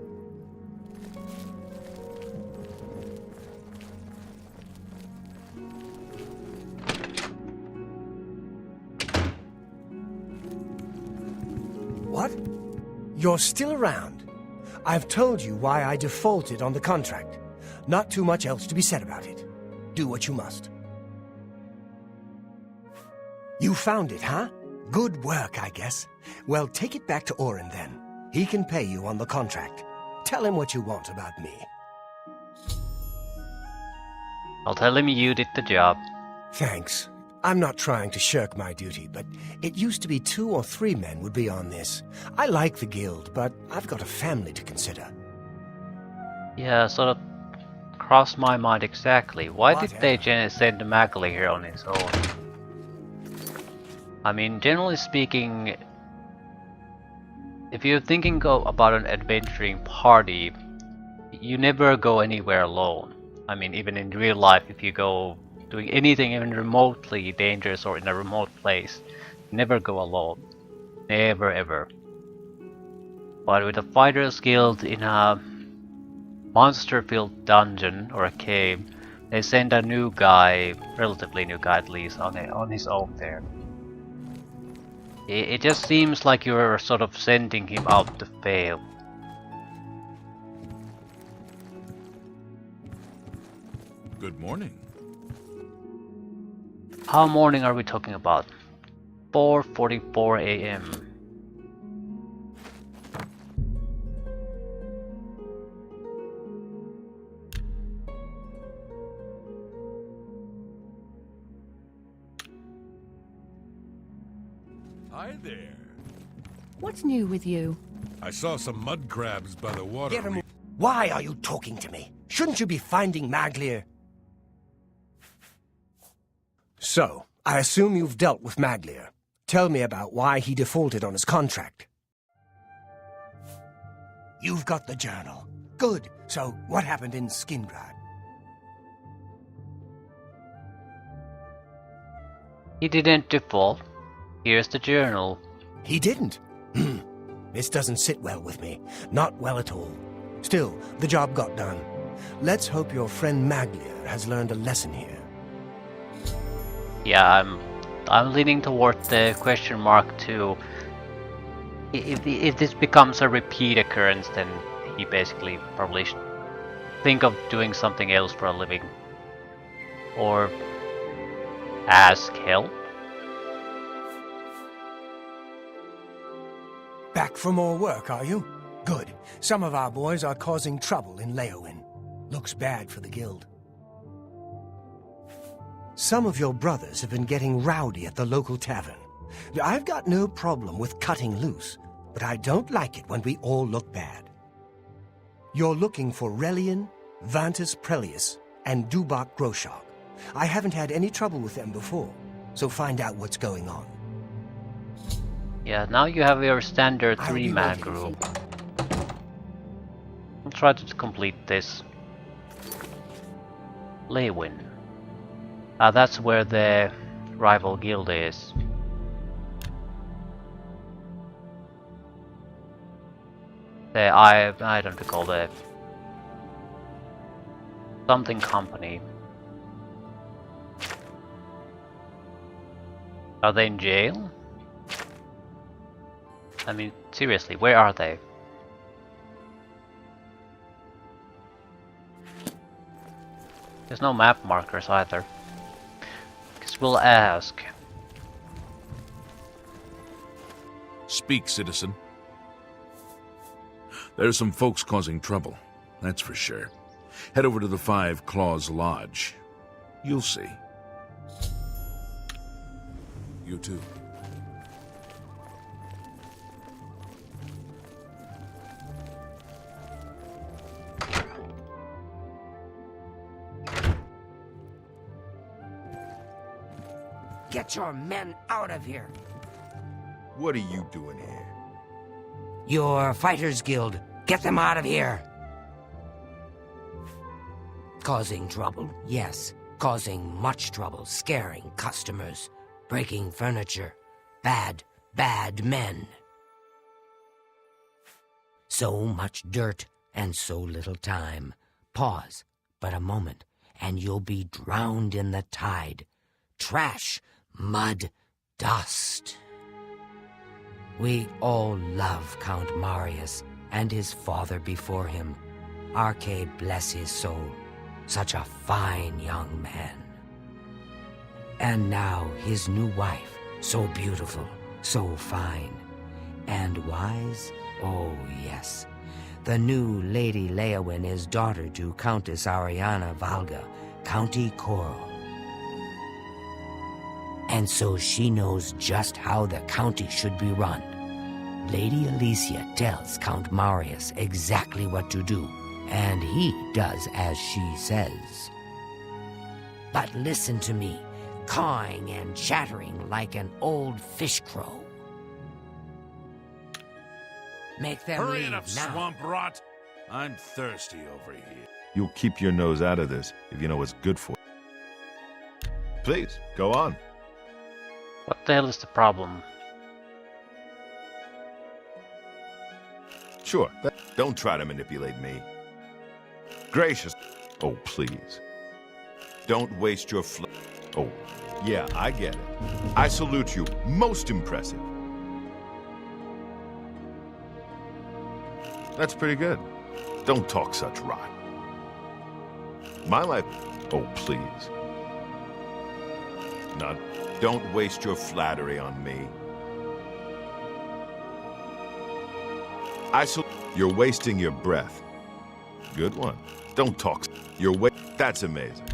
What? You're still around? I've told you why I defaulted on the contract. Not too much else to be said about it. Do what you must. You found it, huh? Good work, I guess. Well, take it back to Orin then. He can pay you on the contract. Tell him what you want about me. I'll tell him you did the job. Thanks. I'm not trying to shirk my duty, but it used to be 2 or 3 men would be on this. I like the guild, but I've got a family to consider. Yeah, sort of crossed my mind exactly. Why did they Whatever. send Magalier here on his own? I mean, generally speaking, if you're thinking about an adventuring party, you never go anywhere alone. I mean, even in real life, if you go doing anything even remotely dangerous or in a remote place, never go alone. Never ever. But with a fighter's guild in a monster-filled dungeon or a cave, they send a new guy, relatively new guy at least, on his own there. It just seems like you're sort of sending him out to fail. Good morning. How morning are we talking about? 4:44 a.m. Hi there. What's new with you? I saw some mud crabs by the water. Get him. Why are you talking to me? Shouldn't you be finding Magalier? So, I assume you've dealt with Magalier. Tell me about why he defaulted on his contract. You've got the journal. Good. So, what happened in Skingrad? He didn't default. Here's the journal. He didn't. This doesn't sit well with me. Not well at all. Still, the job got done. Let's hope your friend Maglia has learned a lesson here. Yeah, I'm leaning toward the question mark too. If this becomes a repeat occurrence, then he basically probably should think of doing something else for a living. Or ask help. Back for more work, are you? Good. Some of our boys are causing trouble in Leowin. Looks bad for the guild. Some of your brothers have been getting rowdy at the local tavern. I've got no problem with cutting loose, but I don't like it when we all look bad. You're looking for Relian, Vantus Prelius, and Dubak Groshok. I haven't had any trouble with them before, so find out what's going on. Yeah, now you have your standard 3-man group. I'll try to complete this. Leywin. That's where the rival guild is. I don't recall the something company. Are they in jail? I mean, seriously, where are they? There's no map markers either. Guess we'll ask. Speak, citizen. There's some folks causing trouble, that's for sure. Head over to the Five Claws Lodge. You'll see. You too. Get your men out of here. What are you doing here? Your Fighters Guild. Get them out of here. Causing trouble? Yes. Causing much trouble. Scaring customers. Breaking furniture. Bad, bad men. So much dirt and so little time. Pause but a moment, and you'll be drowned in the tide. Trash, mud, dust. We all love Count Marius and his father before him. Arche bless his soul. Such a fine young man. And now his new wife, so beautiful, so fine. And wise? Oh, yes. The new Lady Leowin is daughter to Countess Ariana Valga, County Coral. And so she knows just how the county should be run. Lady Alicia tells Count Marius exactly what to do, and he does as she says. But listen to me, cawing and chattering like an old fish crow. Make them Hurry leave up, now. swamp rot! I'm thirsty over here. You'll keep your nose out of this if you know what's good for you. Please, go on. What the hell is the problem? Sure, don't try to manipulate me. Gracious. Oh, please. Don't waste your Oh, yeah, I get it. I salute you. Most impressive. That's pretty good. Don't talk such rot. My life... Oh, please. Now, don't waste your flattery on me. You're wasting your breath. Good one. Don't talk. That's amazing.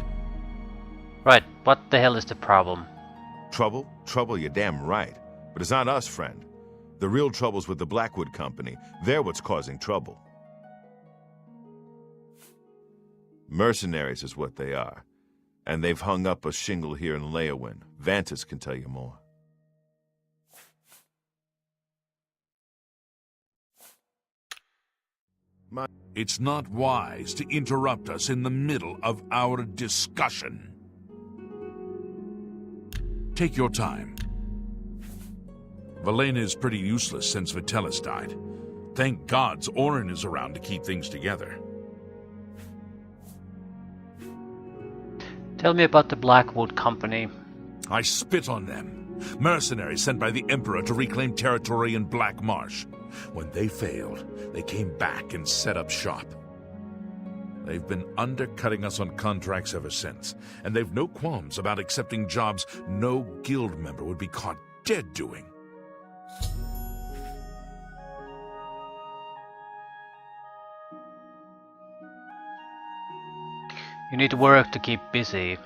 Right, what the hell is the problem? Trouble? Trouble, you're damn right. But it's not us, friend. The real trouble's with the Blackwood Company. They're what's causing trouble. Mercenaries is what they are. And they've hung up a shingle here in Leowin. Vantus can tell you more. It's not wise to interrupt us in the middle of our discussion. Take your time. Valena is pretty useless since Vitelis died. Thank gods Orin is around to keep things together. Tell me about the Blackwood Company. I spit on them. Mercenaries sent by the Emperor to reclaim territory in Black Marsh. When they failed, they came back and set up shop. They've been undercutting us on contracts ever since, and they've no qualms about accepting jobs no guild member would be caught dead doing. You need to work to keep busy.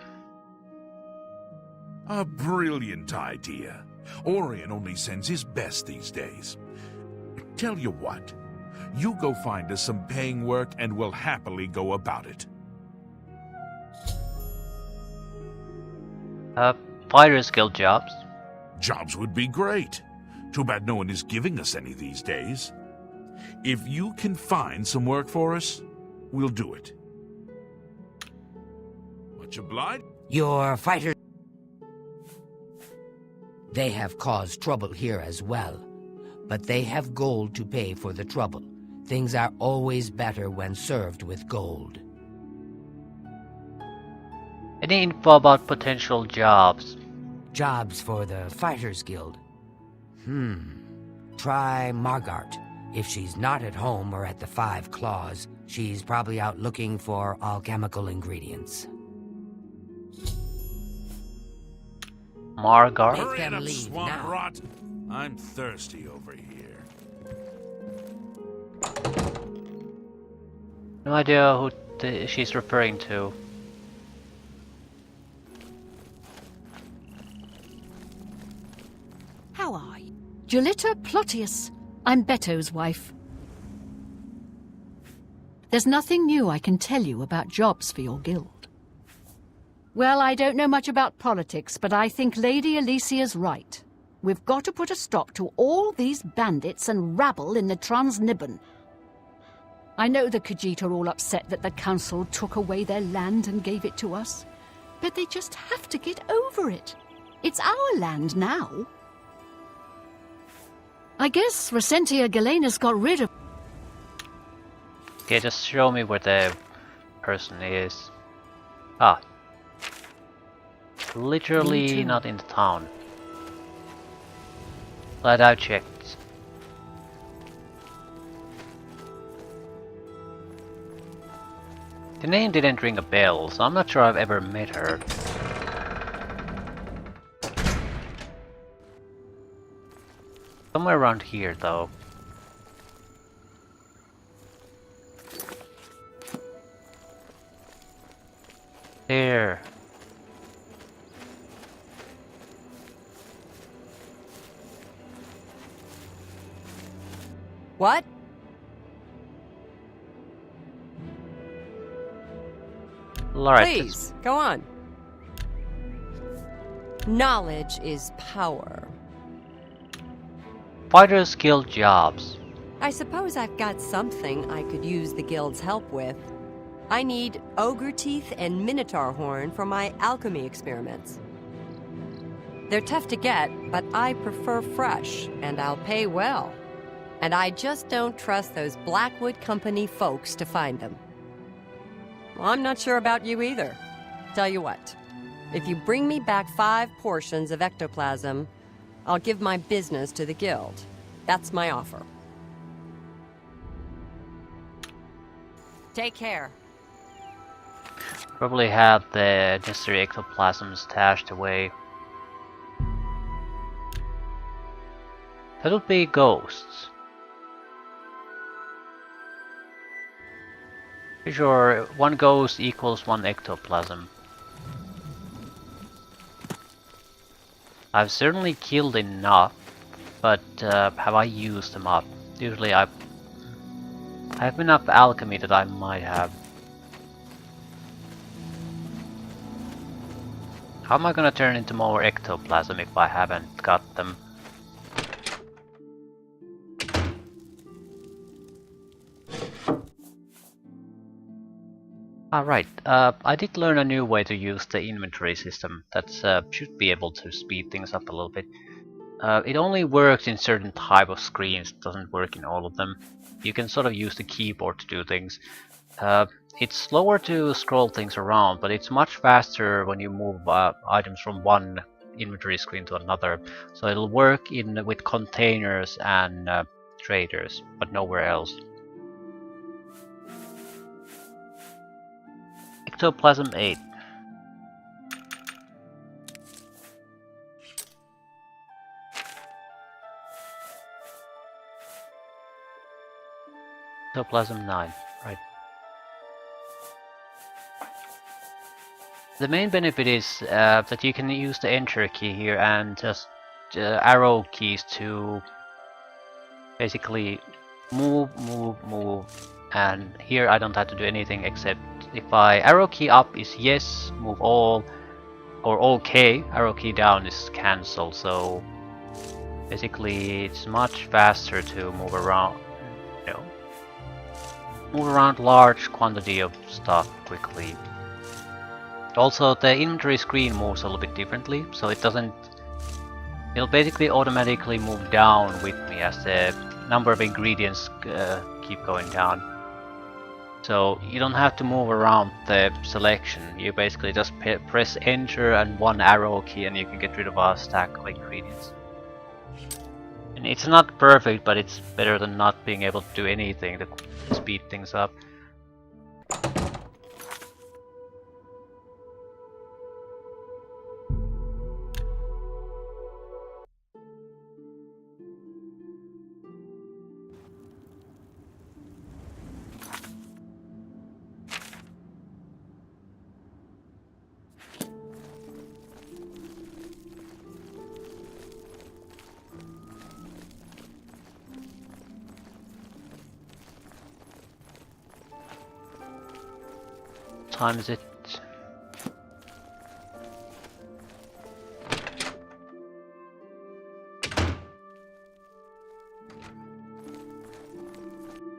A brilliant idea. Orion only sends his best these days. Tell you what, you go find us some paying work and we'll happily go about it. Fighters Guild jobs. Jobs would be great. Too bad no one is giving us any these days. If you can find some work for us, we'll do it. Much obliged? Your fighters... They have caused trouble here as well. But they have gold to pay for the trouble. Things are always better when served with gold. Any info about potential jobs? Jobs for the Fighters Guild. Try Margart. If she's not at home or at the Five Claws, she's probably out looking for alchemical ingredients. Margart? Make Hurry them it up, leave swamp now. rot. I'm thirsty over here. No idea who she's referring to. How are you? Julita Plotius. I'm Beto's wife. There's nothing new I can tell you about jobs for your guild. Well, I don't know much about politics, but I think Lady Alicia's right. We've got to put a stop to all these bandits and rabble in the Transnibbon. I know the Khajiit are all upset that the council took away their land and gave it to us, but they just have to get over it. It's our land now. I guess Resentia Galena's got rid of... Okay, just show me where the person is. Ah. Literally not in the town. Glad I checked. The name didn't ring a bell, so I'm not sure I've ever met her. Somewhere around here, though. There. What? Alright, Please, go on. Knowledge is power. Fighters Guild jobs. I suppose I've got something I could use the guild's help with. I need ogre teeth and minotaur horn for my alchemy experiments. They're tough to get, but I prefer fresh, and I'll pay well. And I just don't trust those Blackwood Company folks to find them. Well, I'm not sure about you either. Tell you what, if you bring me back 5 portions of ectoplasm, I'll give my business to the guild. That's my offer. Take care. Probably have the necessary ectoplasm stashed away. That would be ghosts. Sure, 1 ghost equals 1 ectoplasm. I've certainly killed enough, but have I used them up? Usually I have enough alchemy that I might have. How am I gonna turn into more ectoplasm if I haven't got them? Alright, I did learn a new way to use the inventory system that should be able to speed things up a little bit. It only works in certain type of screens, it doesn't work in all of them. You can sort of use the keyboard to do things. It's slower to scroll things around, but it's much faster when you move items from one inventory screen to another. So it'll work with containers and traders, but nowhere else. Ectoplasm 8. Ectoplasm 9, right. The main benefit is that you can use the enter key here and just arrow keys to basically move, and here I don't have to do anything except if I arrow key up is yes, move all, or OK, arrow key down is cancel, so basically it's much faster to move around, move around large quantity of stuff quickly. Also, the inventory screen moves a little bit differently, so it'll basically automatically move down with me as the number of ingredients keep going down. So you don't have to move around the selection, you basically just press enter and one arrow key and you can get rid of a stack of ingredients. And it's not perfect, but it's better than not being able to do anything to speed things up. Time is it?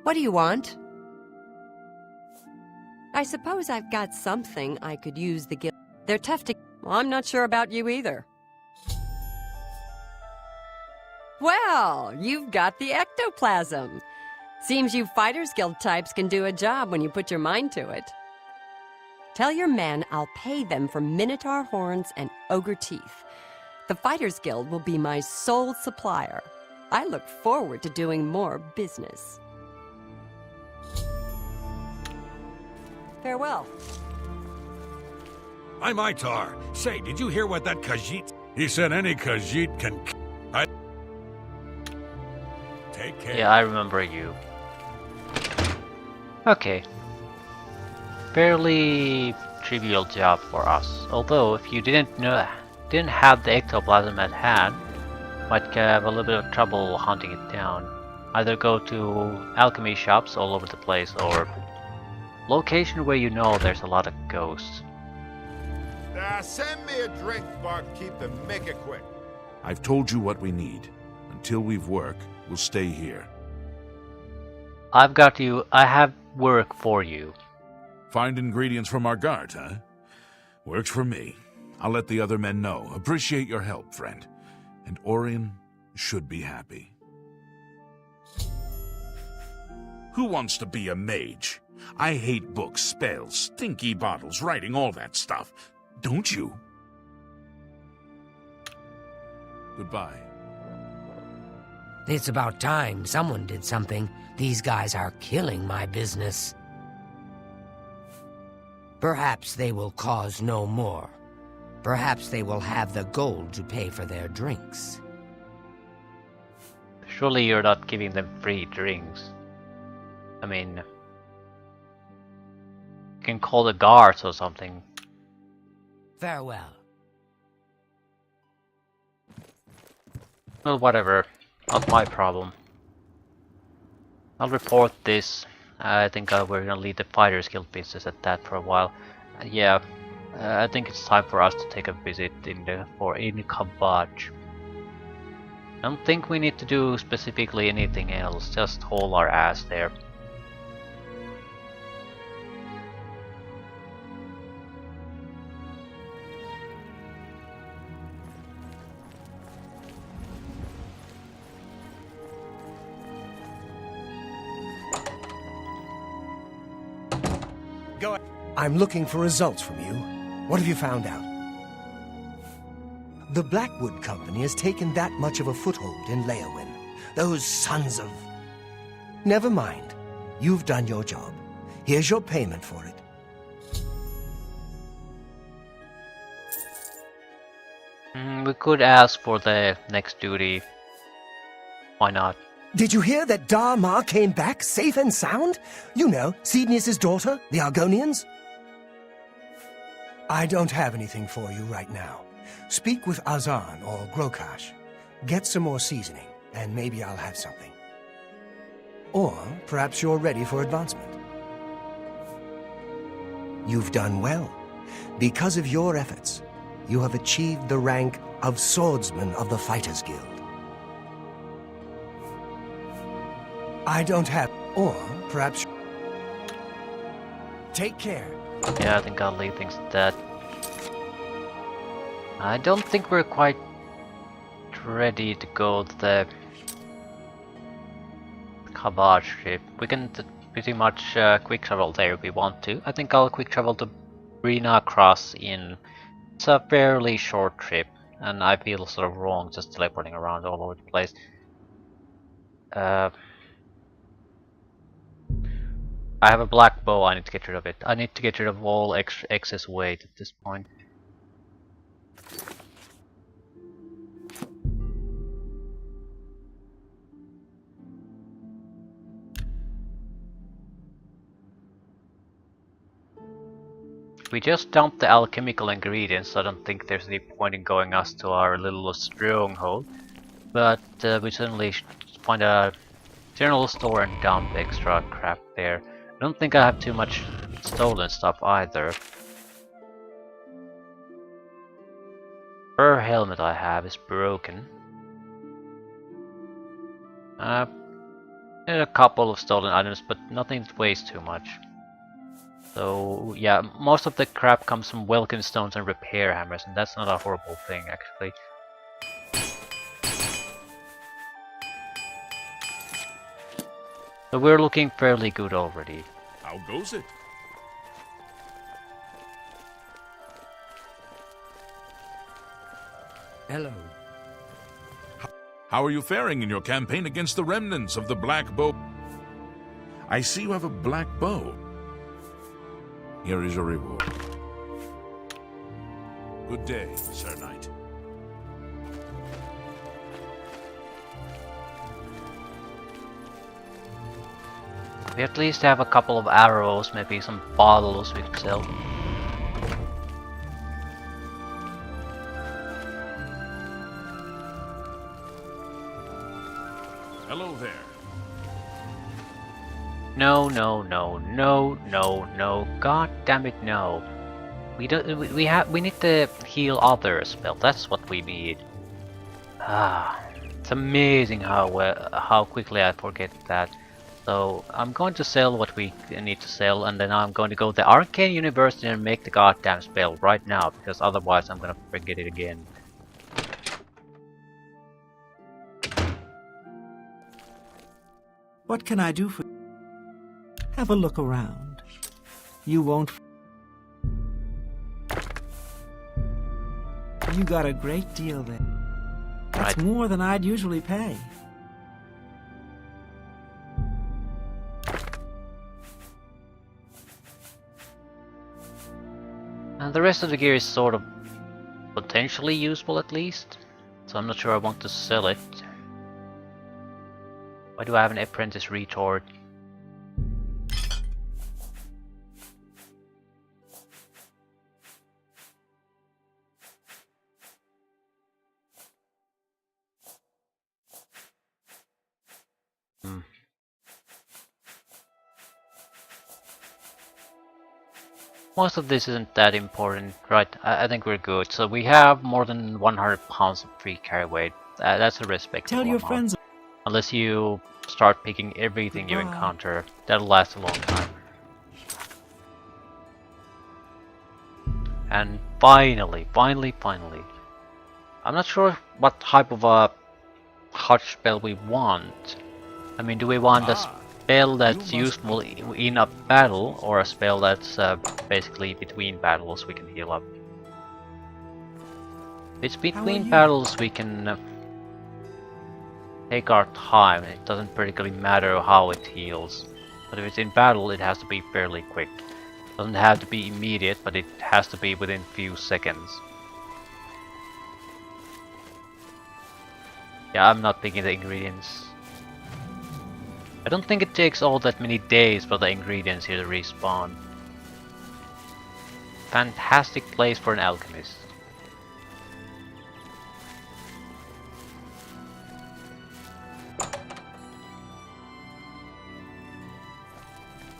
What do you want? I suppose I've got something I could use the guild. They're tough to... Well, I'm not sure about you either. Well, you've got the ectoplasm. Seems you Fighters Guild types can do a job when you put your mind to it. Tell your men I'll pay them for Minotaur horns and ogre teeth. The Fighters Guild will be my sole supplier. I look forward to doing more business. Farewell. I'm Itar. Say, did you hear what that Khajiit... He said any Khajiit can... Take care. Yeah, I remember you. Okay. Fairly trivial job for us. Although, if you didn't have the ectoplasm at hand, might have a little bit of trouble hunting it down. Either go to alchemy shops all over the place, or location where you know there's a lot of ghosts. Send me a drink, barkeep, and make it quick. I've told you what we need. Until we've work, we'll stay here. I've got you. I have work for you. Find ingredients from our guard, huh? Works for me. I'll let the other men know. Appreciate your help, friend. And Orion should be happy. Who wants to be a mage? I hate books, spells, stinky bottles, writing, all that stuff. Don't you? Goodbye. It's about time someone did something. These guys are killing my business. Perhaps they will cause no more. Perhaps they will have the gold to pay for their drinks. Surely you're not giving them free drinks. I mean, you can call the guards or something. Farewell. Well, whatever. Not my problem. I'll report this. I think we're gonna leave the Fighters Guild business at that for a while. Yeah, I think it's time for us to take a visit in Kabaj. I don't think we need to do specifically anything else, just haul our ass there. go. I'm looking for results from you. What have you found out? The Blackwood Company has taken that much of a foothold in Leowin. Those sons of... Never mind. You've done your job. Here's your payment for it. We could ask for the next duty. Why not? Did you hear that Dar-Ma came back safe and sound? You know, Sidnius' daughter, the Argonians? I don't have anything for you right now. Speak with Azan or Grokash. Get some more seasoning, and maybe I'll have something. Or perhaps you're ready for advancement. You've done well. Because of your efforts, you have achieved the rank of Swordsman of the Fighters Guild. I don't have... Or perhaps... Take care. Yeah, I think I'll leave things at that. I don't think we're quite ready to go to the Kabaj ship. We can pretty much quick travel there if we want to. I think I'll quick travel to Brina Cross in... It's a fairly short trip, and I feel sort of wrong just teleporting around all over the place. I have a black bow, I need to get rid of it. I need to get rid of all excess weight at this point. We just dumped the alchemical ingredients, so I don't think there's any point in going us to our little stronghold. But we certainly should find a general store and dump extra crap there. I don't think I have too much stolen stuff either. Her helmet I have is broken. And a couple of stolen items, but nothing that weighs too much. So yeah, most of the crap comes from welcome stones and repair hammers, and that's not a horrible thing actually. So we're looking fairly good already. How goes it? Hello. How are you faring in your campaign against the remnants of the Black Bow? I see you have a black bow. Here is your reward. Good day, Sir Knight. We at least have a couple of arrows, maybe some bottles we could sell. Hello there. No, no, no, no, no, no. God damn it, no. We don't. We need to heal others spell. That's what we need. Ah, it's amazing how quickly I forget that. So I'm going to sell what we need to sell, and then I'm going to go to the Arcane University and make the goddamn spell right now, because otherwise I'm gonna forget it again. What can I do for you? Have a look around. You won't... You got a great deal there. That's Right. more than I'd usually pay. And the rest of the gear is sort of potentially useful at least, so I'm not sure I want to sell it. Why do I have an apprentice retort? Most of this isn't that important, right? I think we're good. So we have more than 100 pounds of free carry weight. That's a respectable Tell your amount. friends... Unless you start picking everything you Goodbye. encounter, that'll last a long time. And finally, I'm not sure what type of a hot spell we want. I mean, do we want spell that's useful in a battle, or a spell that's basically between battles we can heal up. If it's between battles we can take our time, it doesn't particularly matter how it heals. But if it's in battle it has to be fairly quick. It doesn't have to be immediate, but it has to be within few seconds. Yeah, I'm not picking the ingredients. I don't think it takes all that many days for the ingredients here to respawn. Fantastic place for an alchemist.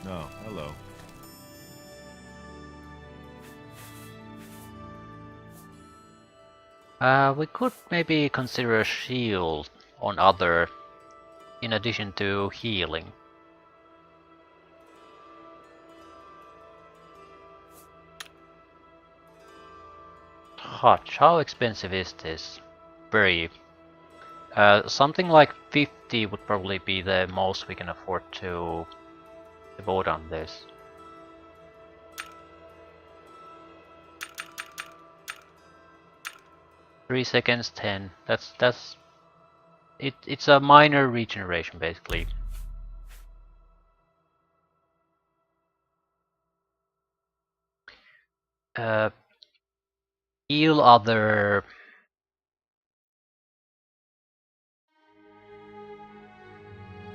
Oh, hello. We could maybe consider a shield on other, in addition to healing. Touch, how expensive is this? Very. Something like 50 would probably be the most we can afford to devote on this. Three seconds, 10. That's it. It's a minor regeneration, basically. Heal other.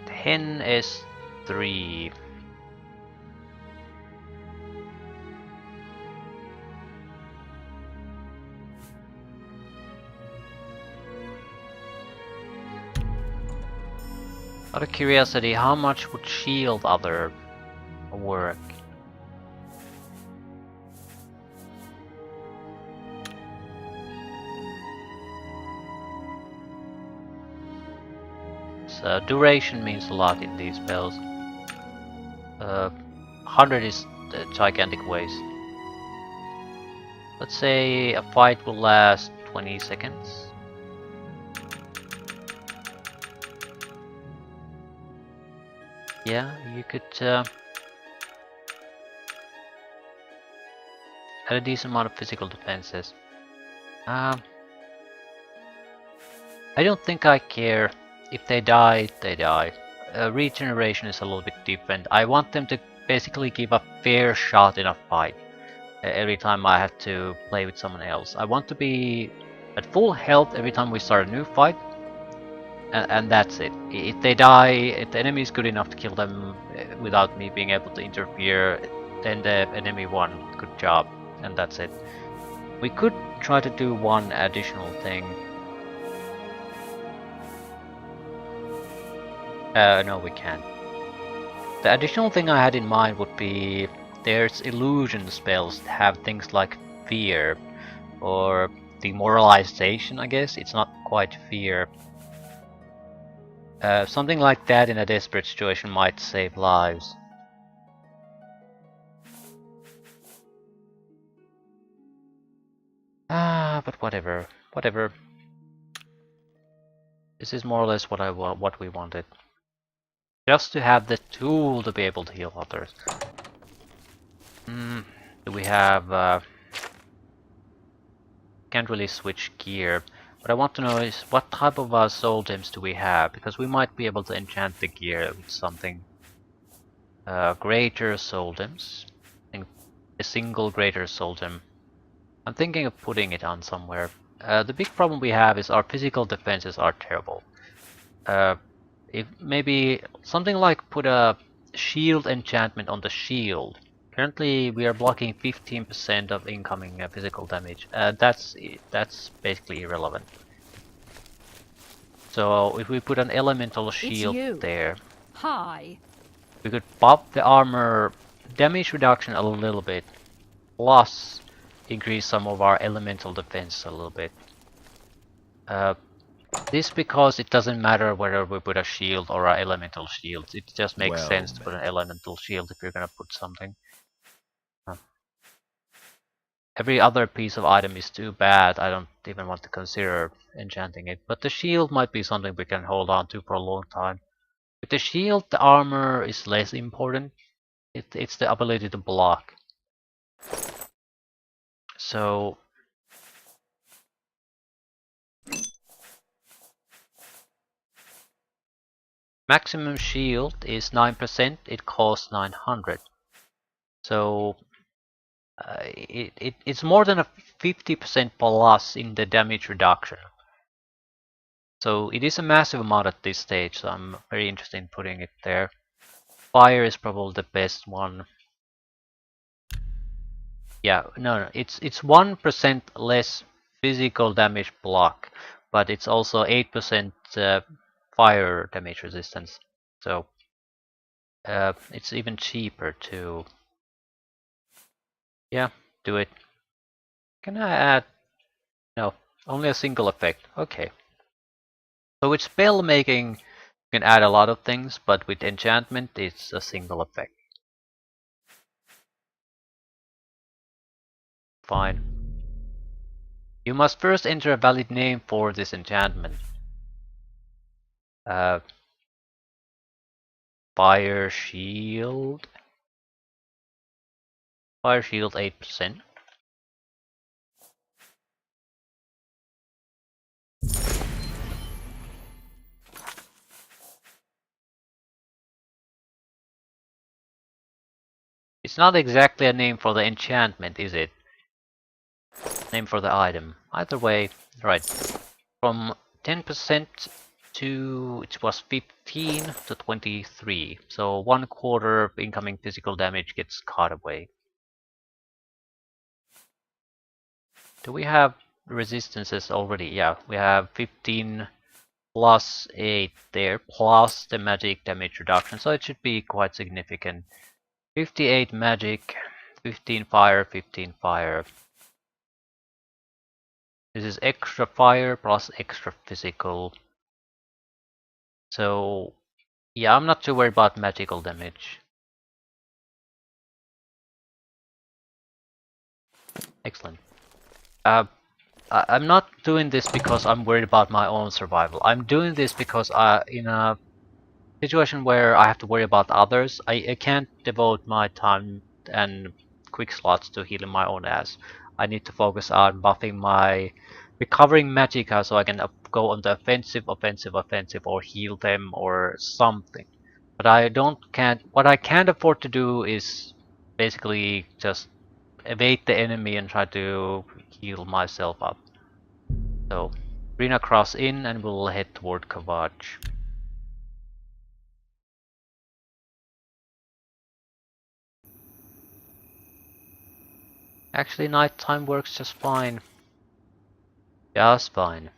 Hen is 3. Out of curiosity, how much would shield other work? So duration means a lot in these spells. 100 is a gigantic waste. Let's say a fight will last 20 seconds. Yeah, you could add a decent amount of physical defenses. I don't think I care. If they die, they die. Regeneration is a little bit different. I want them to basically give a fair shot in a fight. Every time I have to play with someone else. I want to be at full health every time we start a new fight. And that's it. If they die, if the enemy is good enough to kill them without me being able to interfere, then the enemy won. Good job. And that's it. We could try to do one additional thing. No, we can't. The additional thing I had in mind would be there's illusion spells that have things like fear or demoralization, I guess. It's not quite fear. Something like that in a desperate situation might save lives. But whatever. Whatever. This is more or less what we wanted. Just to have the tool to be able to heal others. Do we have... Can't really switch gear. What I want to know is what type of soul gems do we have? Because we might be able to enchant the gear with something. Greater soul gems. I think a single greater soul gem. I'm thinking of putting it on somewhere. The big problem we have is our physical defenses are terrible. If maybe something like put a shield enchantment on the shield. Currently we are blocking 15% of incoming physical damage. That's basically irrelevant. So if we put an elemental shield there, Hi. we could pop the armor damage reduction a little bit, plus increase some of our elemental defense a little bit. This because it doesn't matter whether we put a shield or an elemental shield. It just makes sense to put an elemental shield if you're gonna put something. Every other piece of item is too bad. I don't even want to consider enchanting it. But the shield might be something we can hold on to for a long time. With the shield, the armor is less important. It's the ability to block. So maximum shield is 9%, it costs 900. So it's more than a 50% plus in the damage reduction. So it is a massive amount at this stage, so I'm very interested in putting it there. Fire is probably the best one. Yeah, no, it's 1% less physical damage block, but it's also 8% fire damage resistance. So it's even cheaper to, yeah, do it. Can I add? No, only a single effect. Okay. So with spell making, you can add a lot of things, but with enchantment, it's a single effect. Fine. You must first enter a valid name for this enchantment. Fire Shield. Fire Shield 8%. It's not exactly a name for the enchantment, is it? Name for the item. Either way, right. From 10% to it was 15 to 23. So 1/4 of incoming physical damage gets cut away. Do we have resistances already? Yeah, we have 15 plus 8 there, plus the magic damage reduction, so it should be quite significant. 58 magic, 15 fire, 15 fire. This is extra fire plus extra physical. So yeah, I'm not too worried about magical damage. Excellent. I'm not doing this because I'm worried about my own survival. I'm doing this because in a situation where I have to worry about others, I can't devote my time and quick slots to healing my own ass. I need to focus on buffing my recovering magicka so I can go on the offensive, or heal them or something. But what I can't afford to do is basically just evade the enemy and try to heal myself up. So, Rina cross in and we'll head toward Kavach. Actually, nighttime works just fine. Just fine.